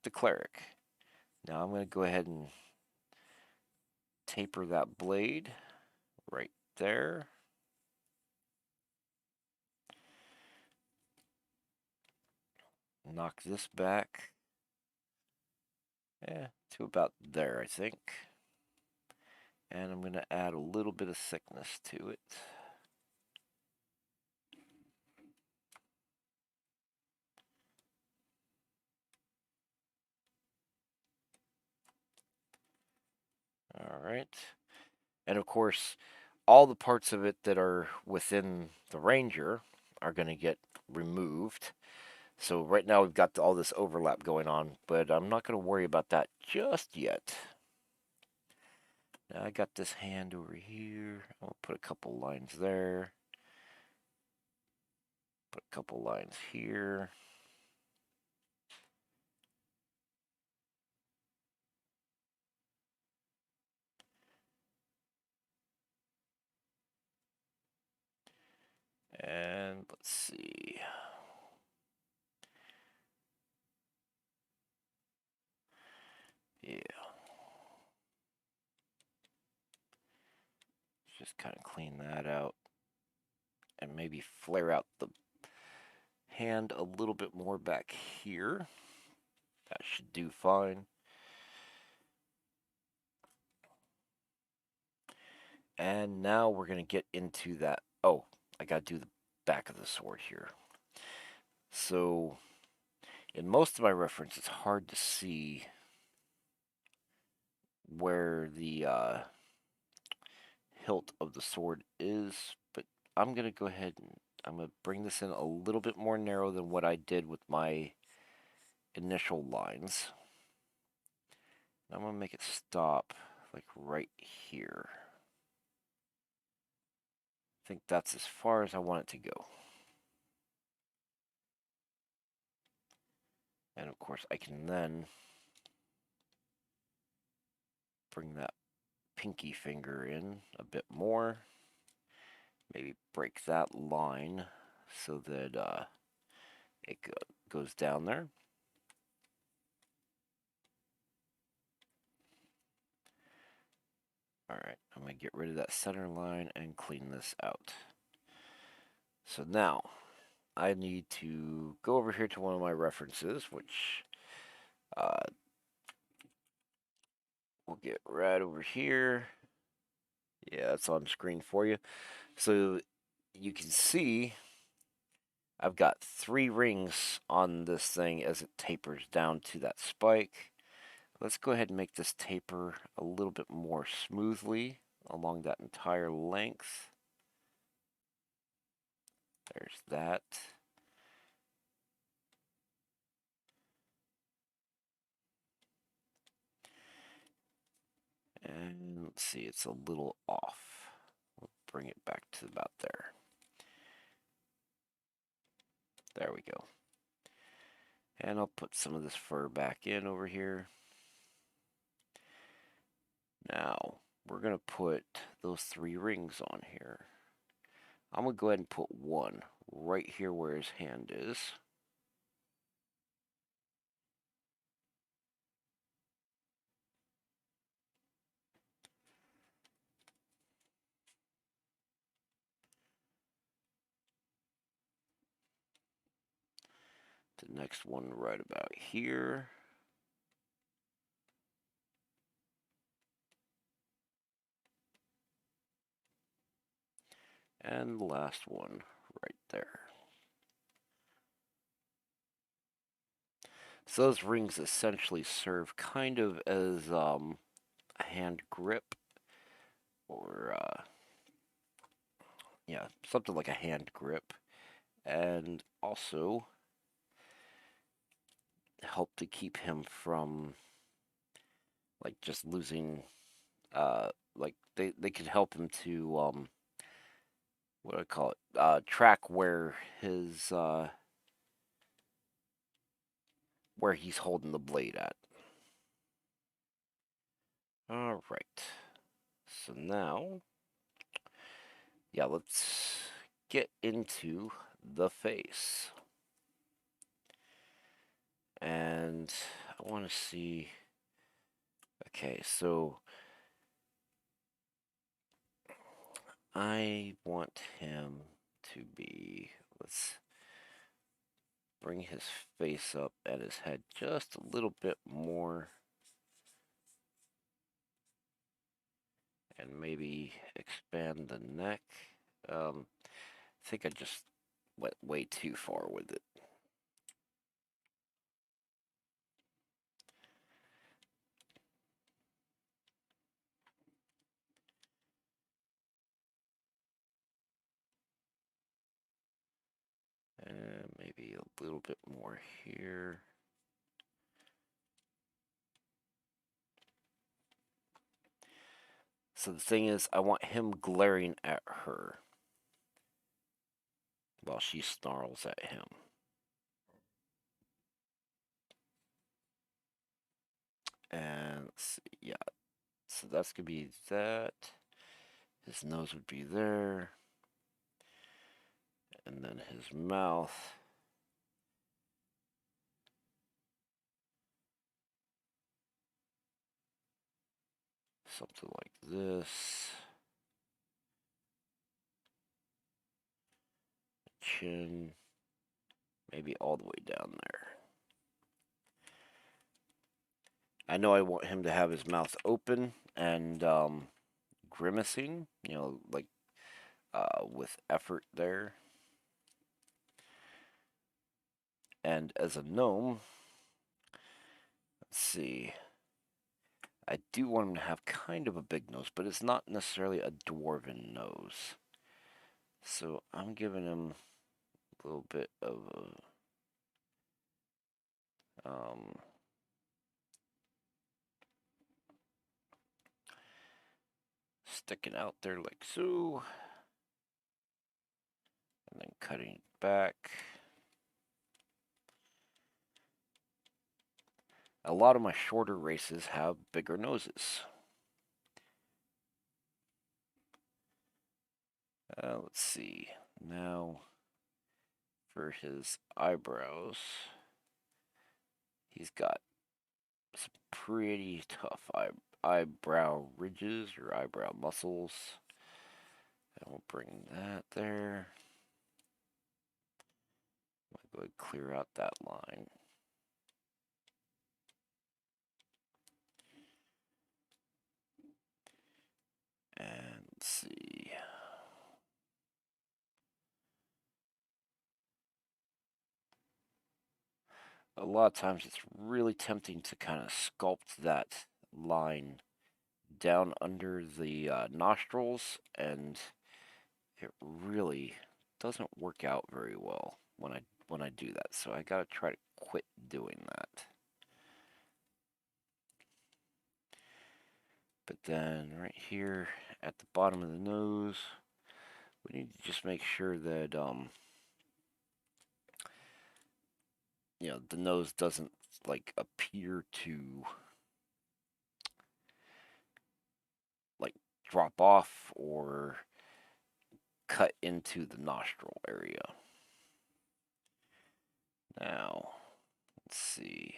the cleric. Now I'm going to go ahead and taper that blade right there. Knock this back to about there, I think. And I'm going to add a little bit of thickness to it. All right. And of course, all the parts of it that are within the Ranger are going to get removed. So right now we've got all this overlap going on, but I'm not going to worry about that just yet. Now I got this hand over here. I'll put a couple lines there. Put a couple lines here. Let's see. Yeah. Just kind of clean that out. And maybe flare out the hand a little bit more back here. That should do fine. And now we're going to get into that. Oh, I got to do the back of the sword here. So, in most of my reference, it's hard to see where the hilt of the sword is, but I'm going to go ahead and I'm going to bring this in a little bit more narrow than what I did with my initial lines. I'm going to make it stop like right here. I think that's as far as I want it to go. And of course I can then bring that pinky finger in a bit more. Maybe break that line so that it goes down there. Alright, I'm going to get rid of that center line and clean this out. So now, I need to go over here to one of my references, which we'll get right over here. Yeah, it's on screen for you. So you can see I've got 3 rings on this thing as it tapers down to that spike. Let's go ahead and make this taper a little bit more smoothly along that entire length. There's that. And let's see, it's a little off. We'll bring it back to about there. There we go. And I'll put some of this fur back in over here. Now, we're going to put those 3 rings on here. I'm going to go ahead and put one right here where his hand is. The next one right about here. And the last one right there. So those rings essentially serve kind of as a hand grip, or yeah, something like a hand grip, and also help to keep him from like just losing. Like they could help him to what do I call it? Track where his where he's holding the blade at. All right. So now, yeah, let's get into the face. And I want to see. Okay, so I want him to be. Let's bring his face up and his head just a little bit more. And maybe expand the neck. I think I just went way too far with it. And maybe a little bit more here. So the thing is, I want him glaring at her while she snarls at him. And let's see, yeah, so that's gonna be that. His nose would be there. And then his mouth. Something like this. Chin. Maybe all the way down there. I know I want him to have his mouth open and grimacing, like with effort there. And as a gnome, let's see. I do want him to have kind of a big nose, but it's not necessarily a dwarven nose. So I'm giving him a little bit of a sticking out there like so, and then cutting back. A lot of my shorter races have bigger noses. Let's see. Now, for his eyebrows, he's got some pretty tough eyebrow ridges or eyebrow muscles. And we'll bring that there. I'll go ahead and clear out that line. And let's see. A lot of times it's really tempting to kind of sculpt that line down under the nostrils, and it really doesn't work out very well when I do that. So I gotta try to quit doing that. But then right here at the bottom of the nose, we need to just make sure that the nose doesn't like appear to like drop off or cut into the nostril area. Now, let's see.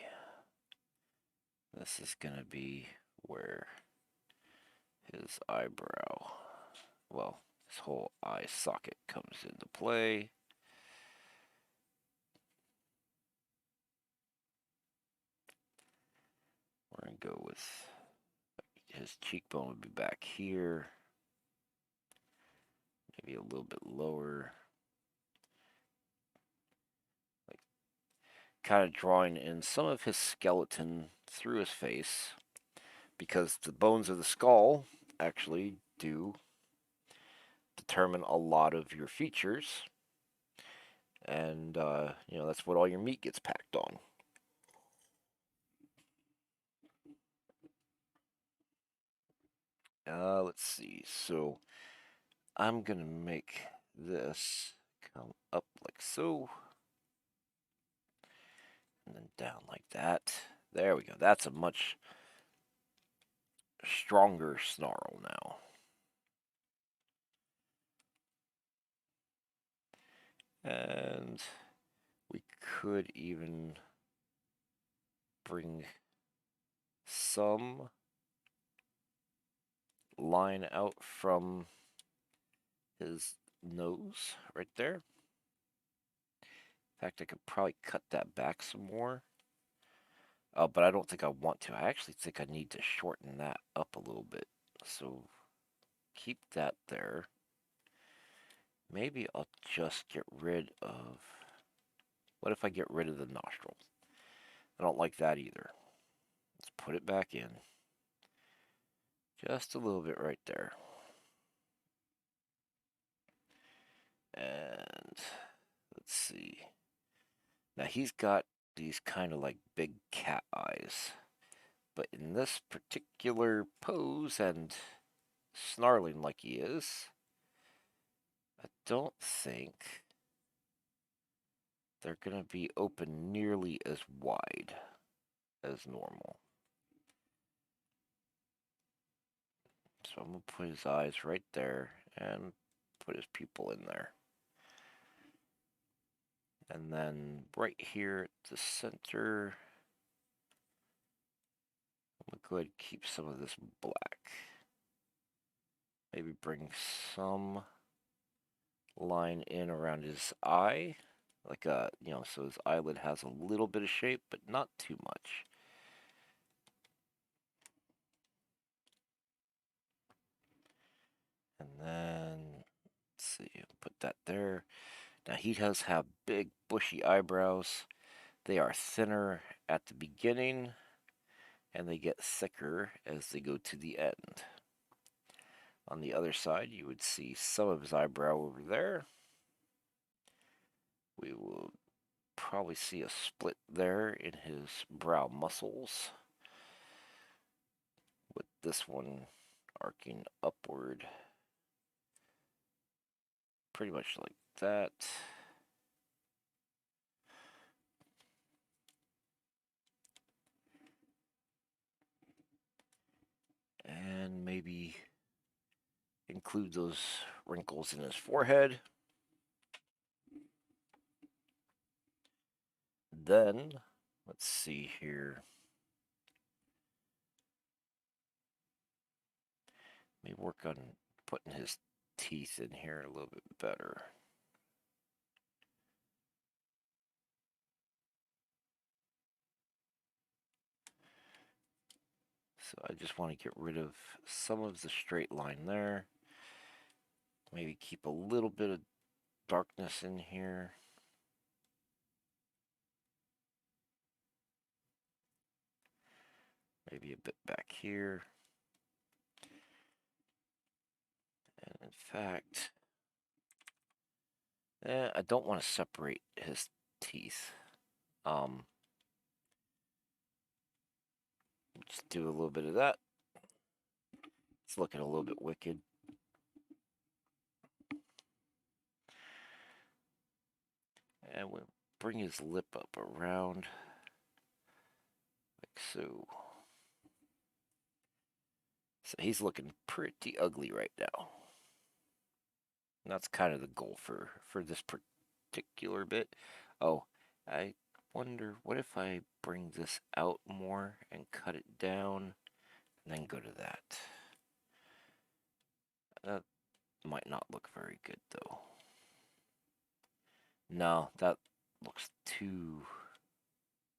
This is gonna be where his eyebrow, well, his whole eye socket comes into play. We're gonna go with his cheekbone would be back here, maybe a little bit lower, like kind of drawing in some of his skeleton through his face, because the bones of the skull actually do determine a lot of your features, and that's what all your meat gets packed on. Let's see. So I'm gonna make this come up like so, and then down like that. There we go. That's a much stronger snarl now. And we could even bring some line out from his nose right there. In fact, I could probably cut that back some more. But I don't think I want to. I actually think I need to shorten that up a little bit. So keep that there. Maybe I'll just get rid of... What if I get rid of the nostrils? I don't like that either. Let's put it back in. Just a little bit right there. And let's see. Now he's got these kind of like big cat eyes. But in this particular pose and snarling like he is, I don't think they're going to be open nearly as wide as normal. So I'm going to put his eyes right there and put his pupil in there. And then right here at the center, I'm going to go ahead and keep some of this black. Maybe bring some line in around his eye. Like so his eyelid has a little bit of shape, but not too much. And then, let's see, put that there. Now he does have big bushy eyebrows. They are thinner at the beginning, and they get thicker as they go to the end. On the other side, you would see some of his eyebrow over there. We will probably see a split there in his brow muscles, with this one arcing upward, pretty much like that. And maybe include those wrinkles in his forehead. Then, let's see here. Maybe work on putting his teeth in here a little bit better. So I just want to get rid of some of the straight line there. Maybe keep a little bit of darkness in here. Maybe a bit back here. And in fact, I don't want to separate his teeth. Just do a little bit of that. It's looking a little bit wicked. And we'll bring his lip up around, like so. So he's looking pretty ugly right now. And that's kind of the goal for this particular bit. Oh, I wonder, what if I bring this out more and cut it down, and then go to that? That might not look very good, though. No, that looks too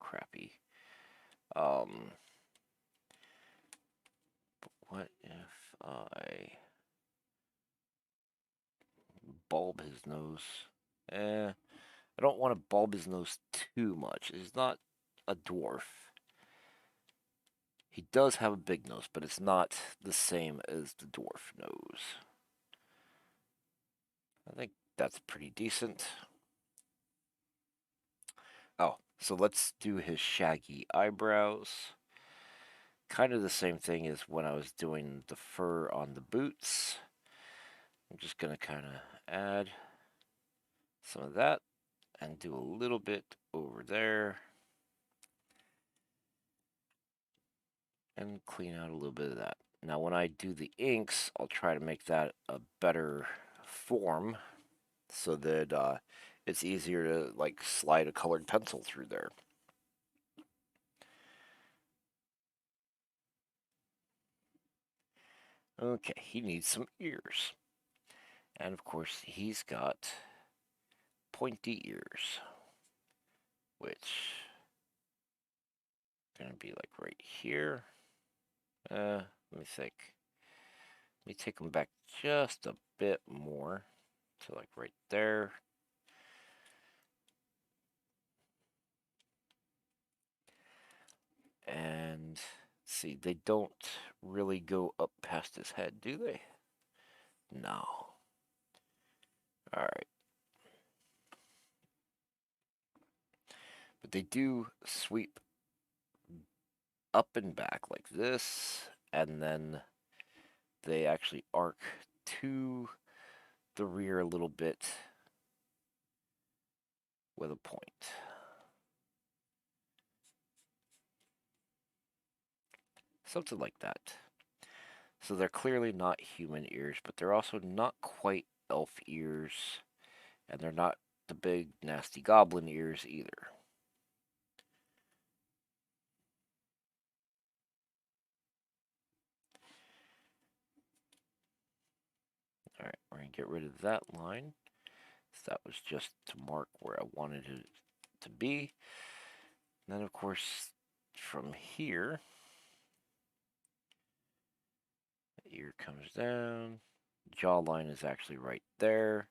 crappy. But what if I bulb his nose? I don't want to bulb his nose too much. He's not a dwarf. He does have a big nose, but it's not the same as the dwarf nose. I think that's pretty decent. Oh, so let's do his shaggy eyebrows. Kind of the same thing as when I was doing the fur on the boots. I'm just going to kind of add some of that and do a little bit over there. And clean out a little bit of that. Now when I do the inks, I'll try to make that a better form so that it's easier to like slide a colored pencil through there. Okay, he needs some ears. And of course, he's got pointy ears, which are going to be like right here. Let me think. Let me take them back just a bit more to like right there. And see, they don't really go up past his head, do they? No. Alright. But they do sweep up and back like this, and then they actually arc to the rear a little bit with a point. Something like that. So they're clearly not human ears, but they're also not quite elf ears, and they're not the big nasty goblin ears either. Alright, we're going to get rid of that line. So that was just to mark where I wanted it to be. And then, of course, from here, the ear comes down. Jawline is actually right there.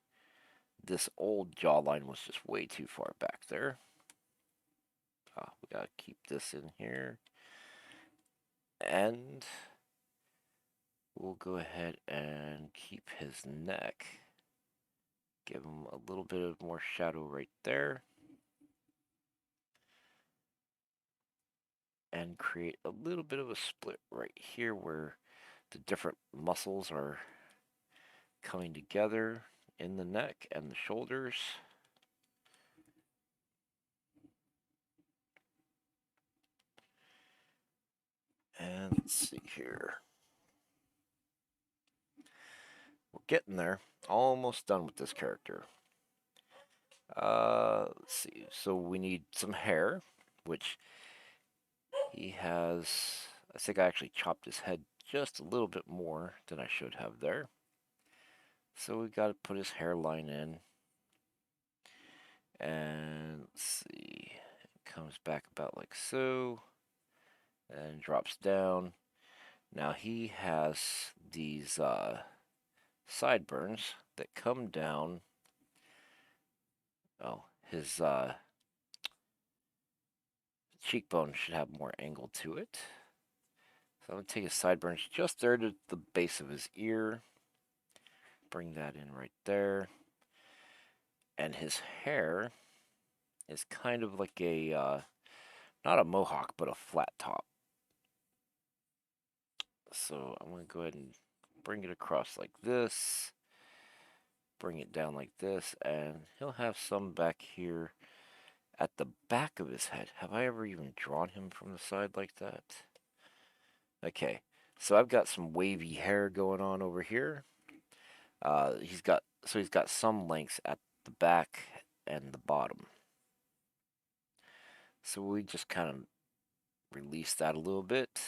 This old jawline was just way too far back there. We gotta keep this in here. And we'll go ahead and keep his neck. Give him a little bit of more shadow right there. And create a little bit of a split right here where the different muscles are coming together in the neck and the shoulders. And let's see here. We're getting there. Almost done with this character. Let's see. So we need some hair, which he has. I think I actually chopped his head just a little bit more than I should have there. So we got to put his hairline in. And let's see. It comes back about like so. And drops down. Now he has these sideburns that come down. Oh, his cheekbone should have more angle to it. So I'm going to take his sideburns just there to the base of his ear. Bring that in right there. And his hair is kind of like a, not a mohawk, but a flat top. So I'm going to go ahead and bring it across like this. Bring it down like this. And he'll have some back here at the back of his head. Have I ever even drawn him from the side like that? Okay, so I've got some wavy hair going on over here. He's got some lengths at the back and the bottom. So we just kind of release that a little bit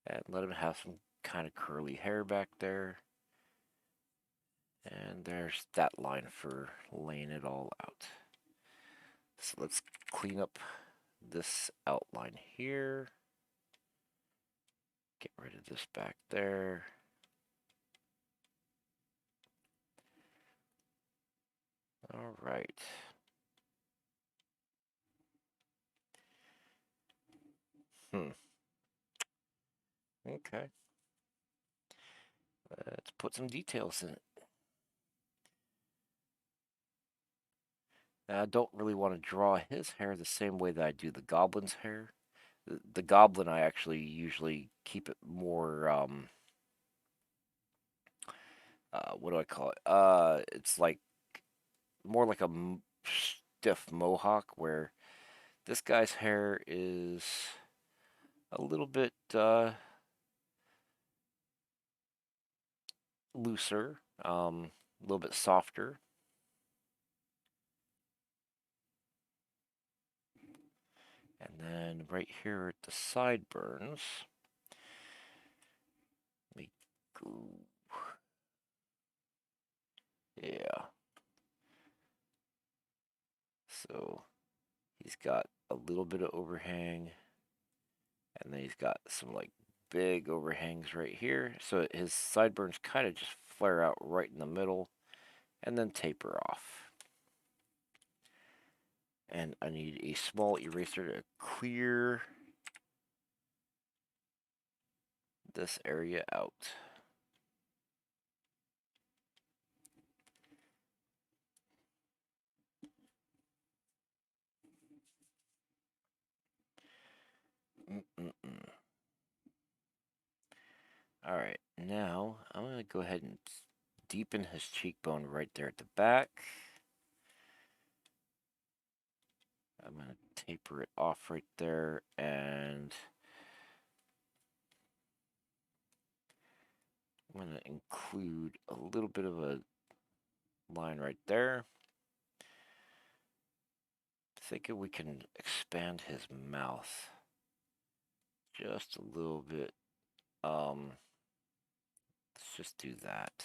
and let him have some kind of curly hair back there. And there's that line for laying it all out. So let's clean up this outline here. Get rid of this back there. All right. Okay. Let's put some details in it. Now, I don't really want to draw his hair the same way that I do the goblin's hair. The goblin, I actually usually keep it more, what do I call it? It's like more like a stiff mohawk, where this guy's hair is a little bit looser, a little bit softer. And then right here at the sideburns, let me go. Yeah. So he's got a little bit of overhang, and then he's got some like big overhangs right here. So his sideburns kind of just flare out right in the middle and then taper off. And I need a small eraser to clear this area out. Alright, now I'm going to go ahead and deepen his cheekbone right there at the back. I'm going to taper it off right there, and I'm going to include a little bit of a line right there. thinking we can expand his mouth just a little bit. Let's just do that.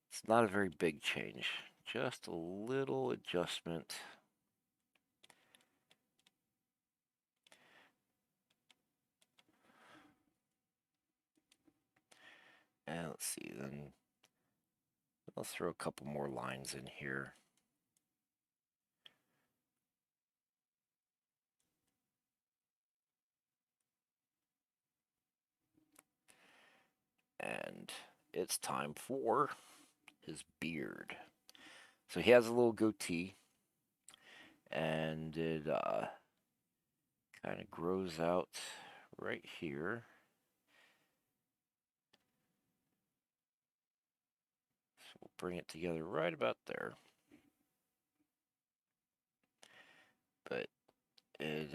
It's not a very big change, just a little adjustment. And let's see, then I'll throw a couple more lines in here. And it's time for his beard. So he has a little goatee, and it kind of grows out right here. So we'll bring it together right about there. But it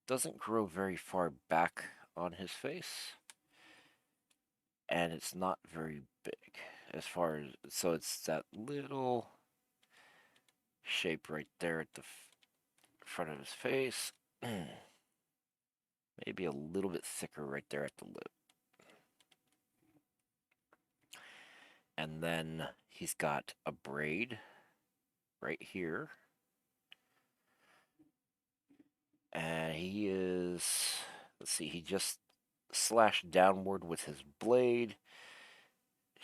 doesn't grow very far back on his face, and it's not very big as far as, so it's that little shape right there at the front of his face. Maybe a little bit thicker right there at the lip. And then he's got a braid right here. And he is, let's see, he just slashed downward with his blade.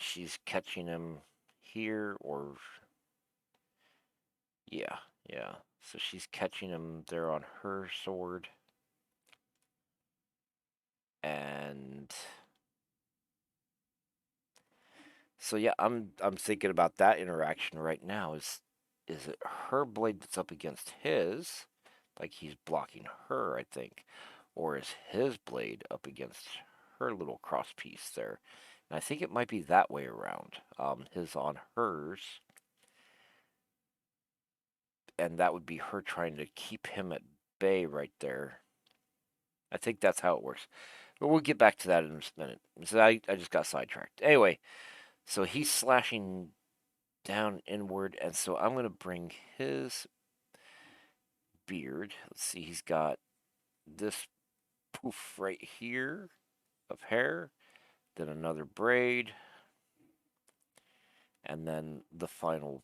She's catching him here, or yeah. So she's catching him there on her sword. And so yeah, I'm thinking about that interaction right now. Is it her blade that's up against his, like he's blocking her, I think, or is his blade up against her little cross piece there? And I think it might be that way around. His on hers, and that would be her trying to keep him at bay right there. I think that's how it works. But we'll get back to that in a minute. So I just got sidetracked. Anyway, so he's slashing down inward, and so I'm going to bring his beard. Let's see, he's got this poof right here of hair, then another braid, and then the final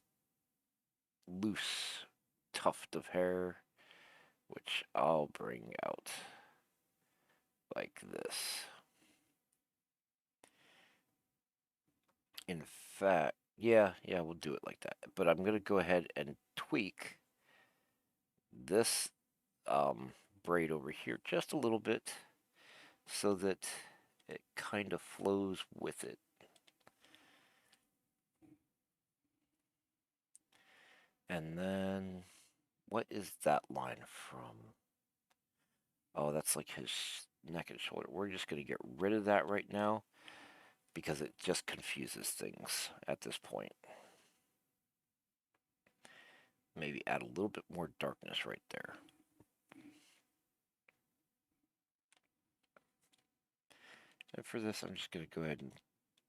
loose tuft of hair, which I'll bring out like this. In fact, yeah, we'll do it like that. But I'm going to go ahead and tweak this braid over here just a little bit so that it kind of flows with it. And then, what is that line from? Oh, that's like his neck and shoulder. We're just going to get rid of that right now because it just confuses things at this point. Maybe add a little bit more darkness right there. And for this, I'm just going to go ahead and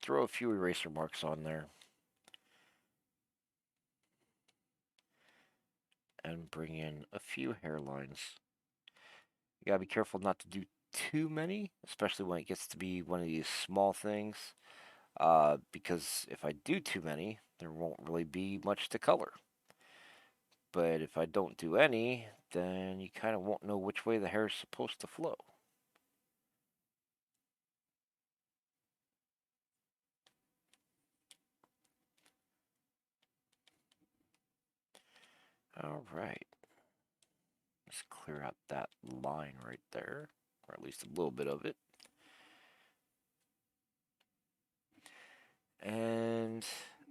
throw a few eraser marks on there. And bring in a few hairlines. You gotta be careful not to do too many, especially when it gets to be one of these small things. Because if I do too many, there won't really be much to color. But if I don't do any, then you kind of won't know which way the hair is supposed to flow. All right. Let's clear out that line right there, or at least a little bit of it. And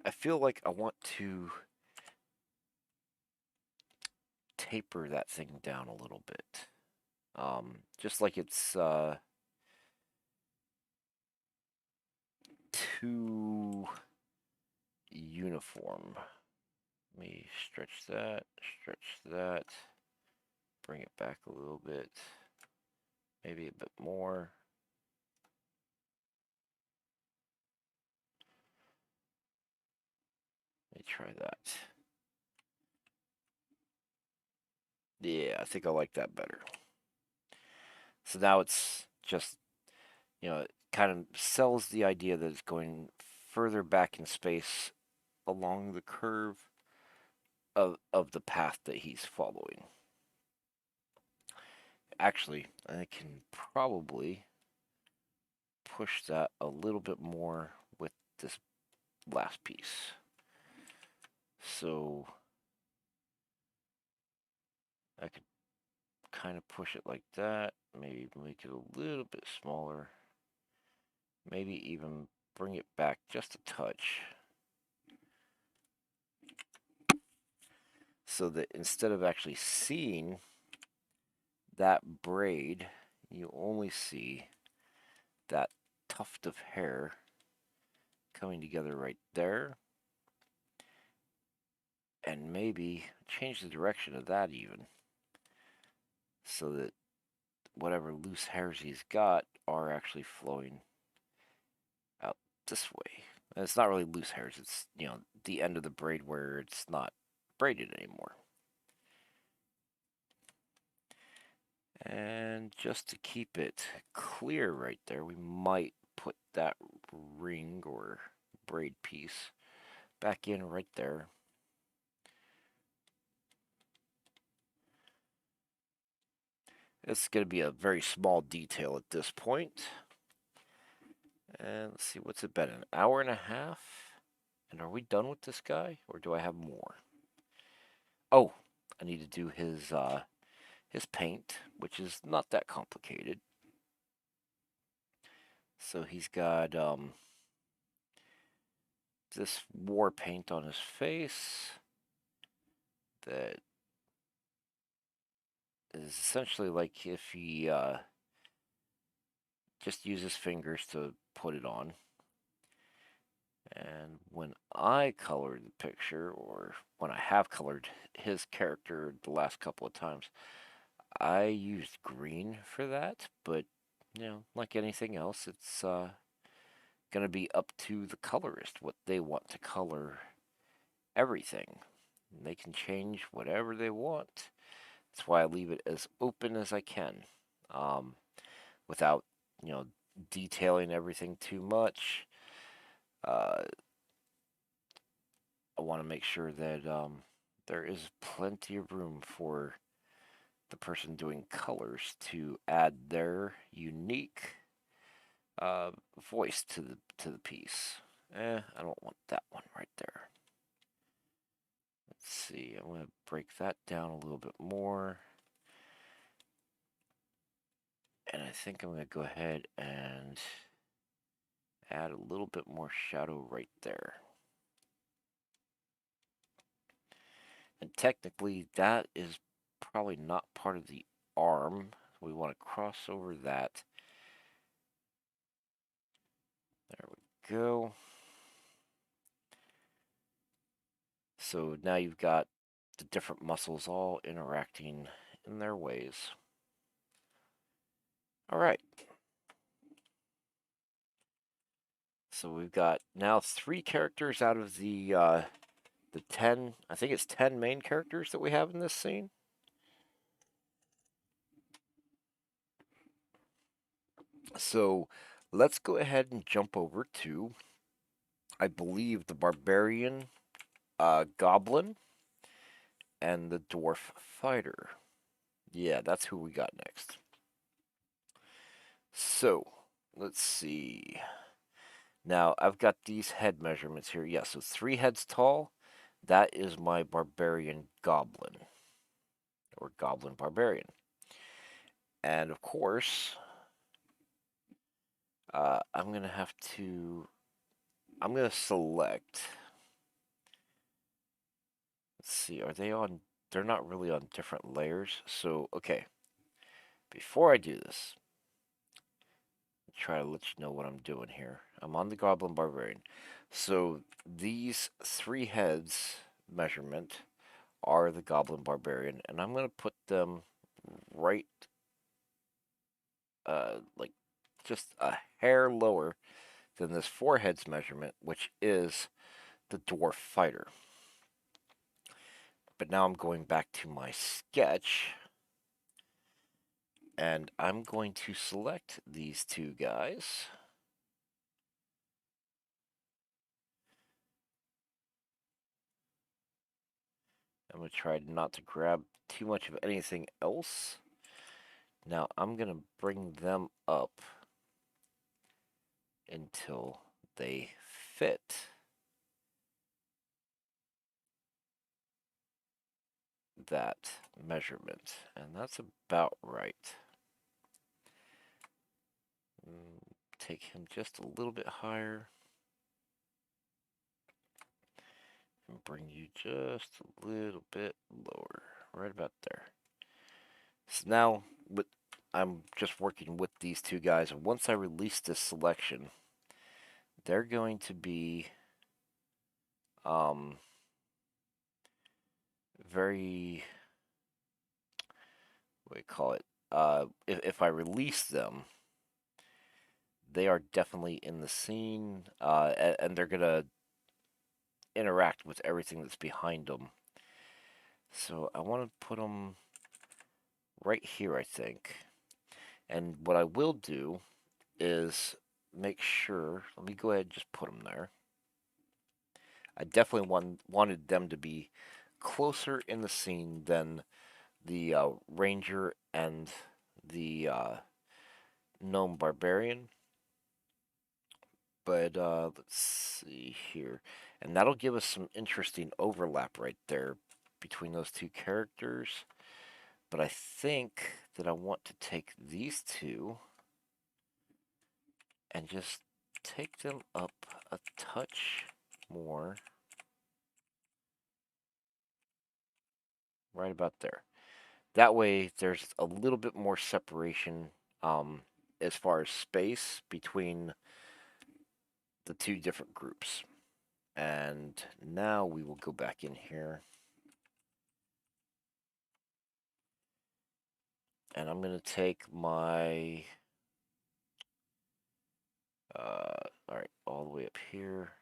I feel like I want to taper that thing down a little bit. Just like it's too uniform. Let me stretch that, bring it back a little bit, maybe a bit more. try that. Yeah, I think I like that better. So now it's just, it kind of sells the idea that it's going further back in space along the curve of the path that he's following. Actually, I can probably push that a little bit more with this last piece. So I could kind of push it like that, maybe make it a little bit smaller, maybe even bring it back just a touch, so that instead of actually seeing that braid, you only see that tuft of hair coming together right there, and maybe change the direction of that even, so that whatever loose hairs he's got are actually flowing out this way. And it's not really loose hairs, it's, the end of the braid where it's not braided anymore. And just to keep it clear right there, we might put that ring or braid piece back in right there. It's going to be a very small detail at this point. And let's see, what's it been? An hour and a half? And are we done with this guy, or do I have more? Oh, I need to do his paint, which is not that complicated. So he's got this war paint on his face that is essentially like if he just uses fingers to put it on. And when I colored the picture, or when I have colored his character the last couple of times, I used green for that, but, like anything else, it's going to be up to the colorist what they want to color everything. They can change whatever they want. That's why I leave it as open as I can, without, detailing everything too much. I want to make sure that there is plenty of room for the person doing colors to add their unique voice to the piece. I don't want that one right there. Let's see, I'm going to break that down a little bit more. And I think I'm going to go ahead and add a little bit more shadow right there. And technically, that is probably not part of the arm. We want to cross over that. There we go. So now you've got the different muscles all interacting in their ways. All right. So we've got now 3 characters out of the 10, I think it's 10 main characters that we have in this scene. So let's go ahead and jump over to, I believe, the Barbarian, Goblin, and the Dwarf Fighter. Yeah, that's who we got next. So, let's see. Now, I've got these head measurements here. Yeah, so 3 heads tall. That is my Barbarian Goblin, or Goblin Barbarian. And of course, I'm going to select, let's see, are they on, they're not really on different layers. So, okay, before I do this, try to let you know what I'm doing here. I'm on the Goblin Barbarian. So these 3 heads measurement are the Goblin Barbarian, and I'm going to put them right, like just a hair lower than this 4 heads measurement, which is the Dwarf Fighter. But now I'm going back to my sketch, and I'm going to select these two guys. I'm going to try not to grab too much of anything else. Now I'm going to bring them up until they fit that measurement, and that's about right. Take him just a little bit higher and bring you just a little bit lower, right about there. So now I'm just working with these two guys, and once I release this selection, they're going to be very, what do you call it? If I release them, they are definitely in the scene, and they're gonna interact with everything that's behind them. So I want to put them right here, I think. And what I will do is make sure, let me go ahead and just put them there. I definitely wanted them to be closer in the scene than the Ranger and the Gnome Barbarian. But let's see here. And that'll give us some interesting overlap right there between those two characters. But I think that I want to take these two and just take them up a touch more. Right about there. That way, there's a little bit more separation as far as space between the two different groups. And now we will go back in here. And I'm going to take my... Alright, all the way up here.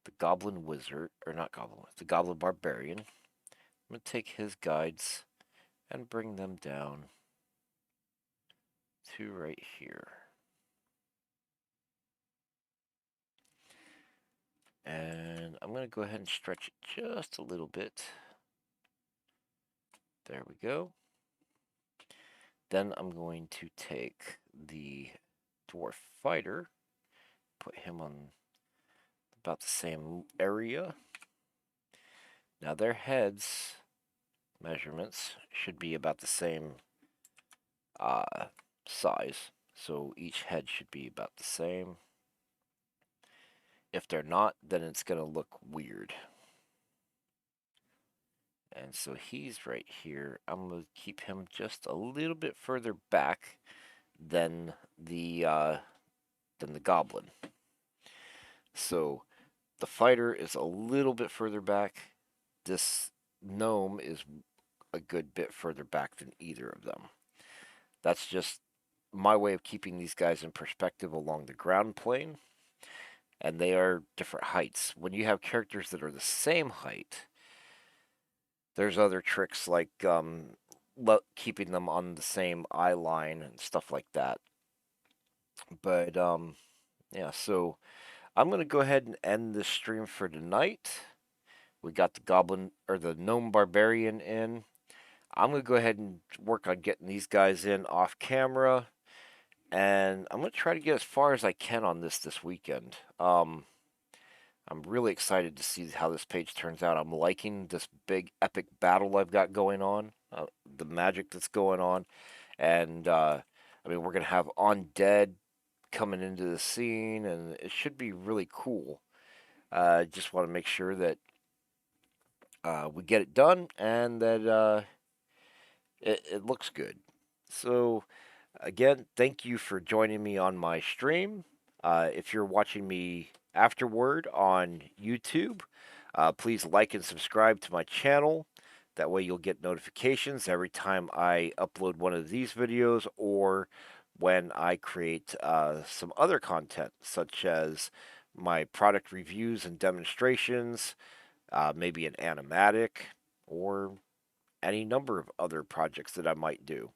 The Goblin Wizard, or not Goblin, the Goblin Barbarian. I'm going to take his guides and bring them down to right here. And I'm going to go ahead and stretch it just a little bit. There we go. Then I'm going to take the Dwarf Fighter, put him on about the same area. Now their heads measurements should be about the same size. So each head should be about the same. If they're not, then it's going to look weird. And so he's right here. I'm going to keep him just a little bit further back than the Goblin. So the fighter is a little bit further back. This gnome is a good bit further back than either of them. That's just my way of keeping these guys in perspective along the ground plane. And they are different heights. When you have characters that are the same height, there's other tricks like keeping them on the same eye line and stuff like that. But yeah, so I'm going to go ahead and end this stream for tonight. We got the Goblin, or the Gnome Barbarian in. I'm going to go ahead and work on getting these guys in off camera. And I'm going to try to get as far as I can on this weekend. I'm really excited to see how this page turns out. I'm liking this big epic battle I've got going on, the magic that's going on. And, I mean, we're going to have Undead coming into the scene, and it should be really cool. I just want to make sure that we get it done and that it looks good. So, again, thank you for joining me on my stream. If you're watching me afterward on YouTube, please like and subscribe to my channel. That way you'll get notifications every time I upload one of these videos or when I create some other content, such as my product reviews and demonstrations, maybe an animatic, or any number of other projects that I might do.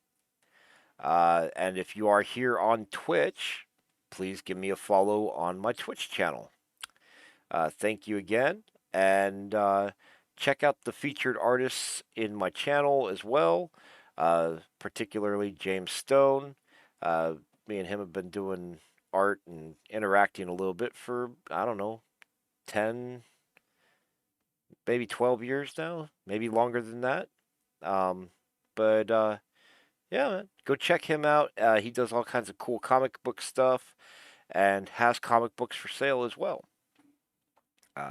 And if you are here on Twitch, please give me a follow on my Twitch channel. Thank you again, and check out the featured artists in my channel as well, particularly James Stone. Me and him have been doing art and interacting a little bit for, I don't know, 10, maybe 12 years now, maybe longer than that. Um, but yeah, man, go check him out. He does all kinds of cool comic book stuff and has comic books for sale as well.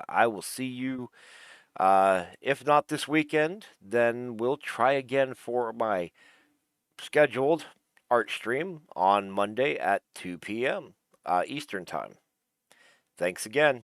I will see you, if not this weekend, then we'll try again for my scheduled art stream on Monday at 2 p.m. Eastern Time. Thanks again.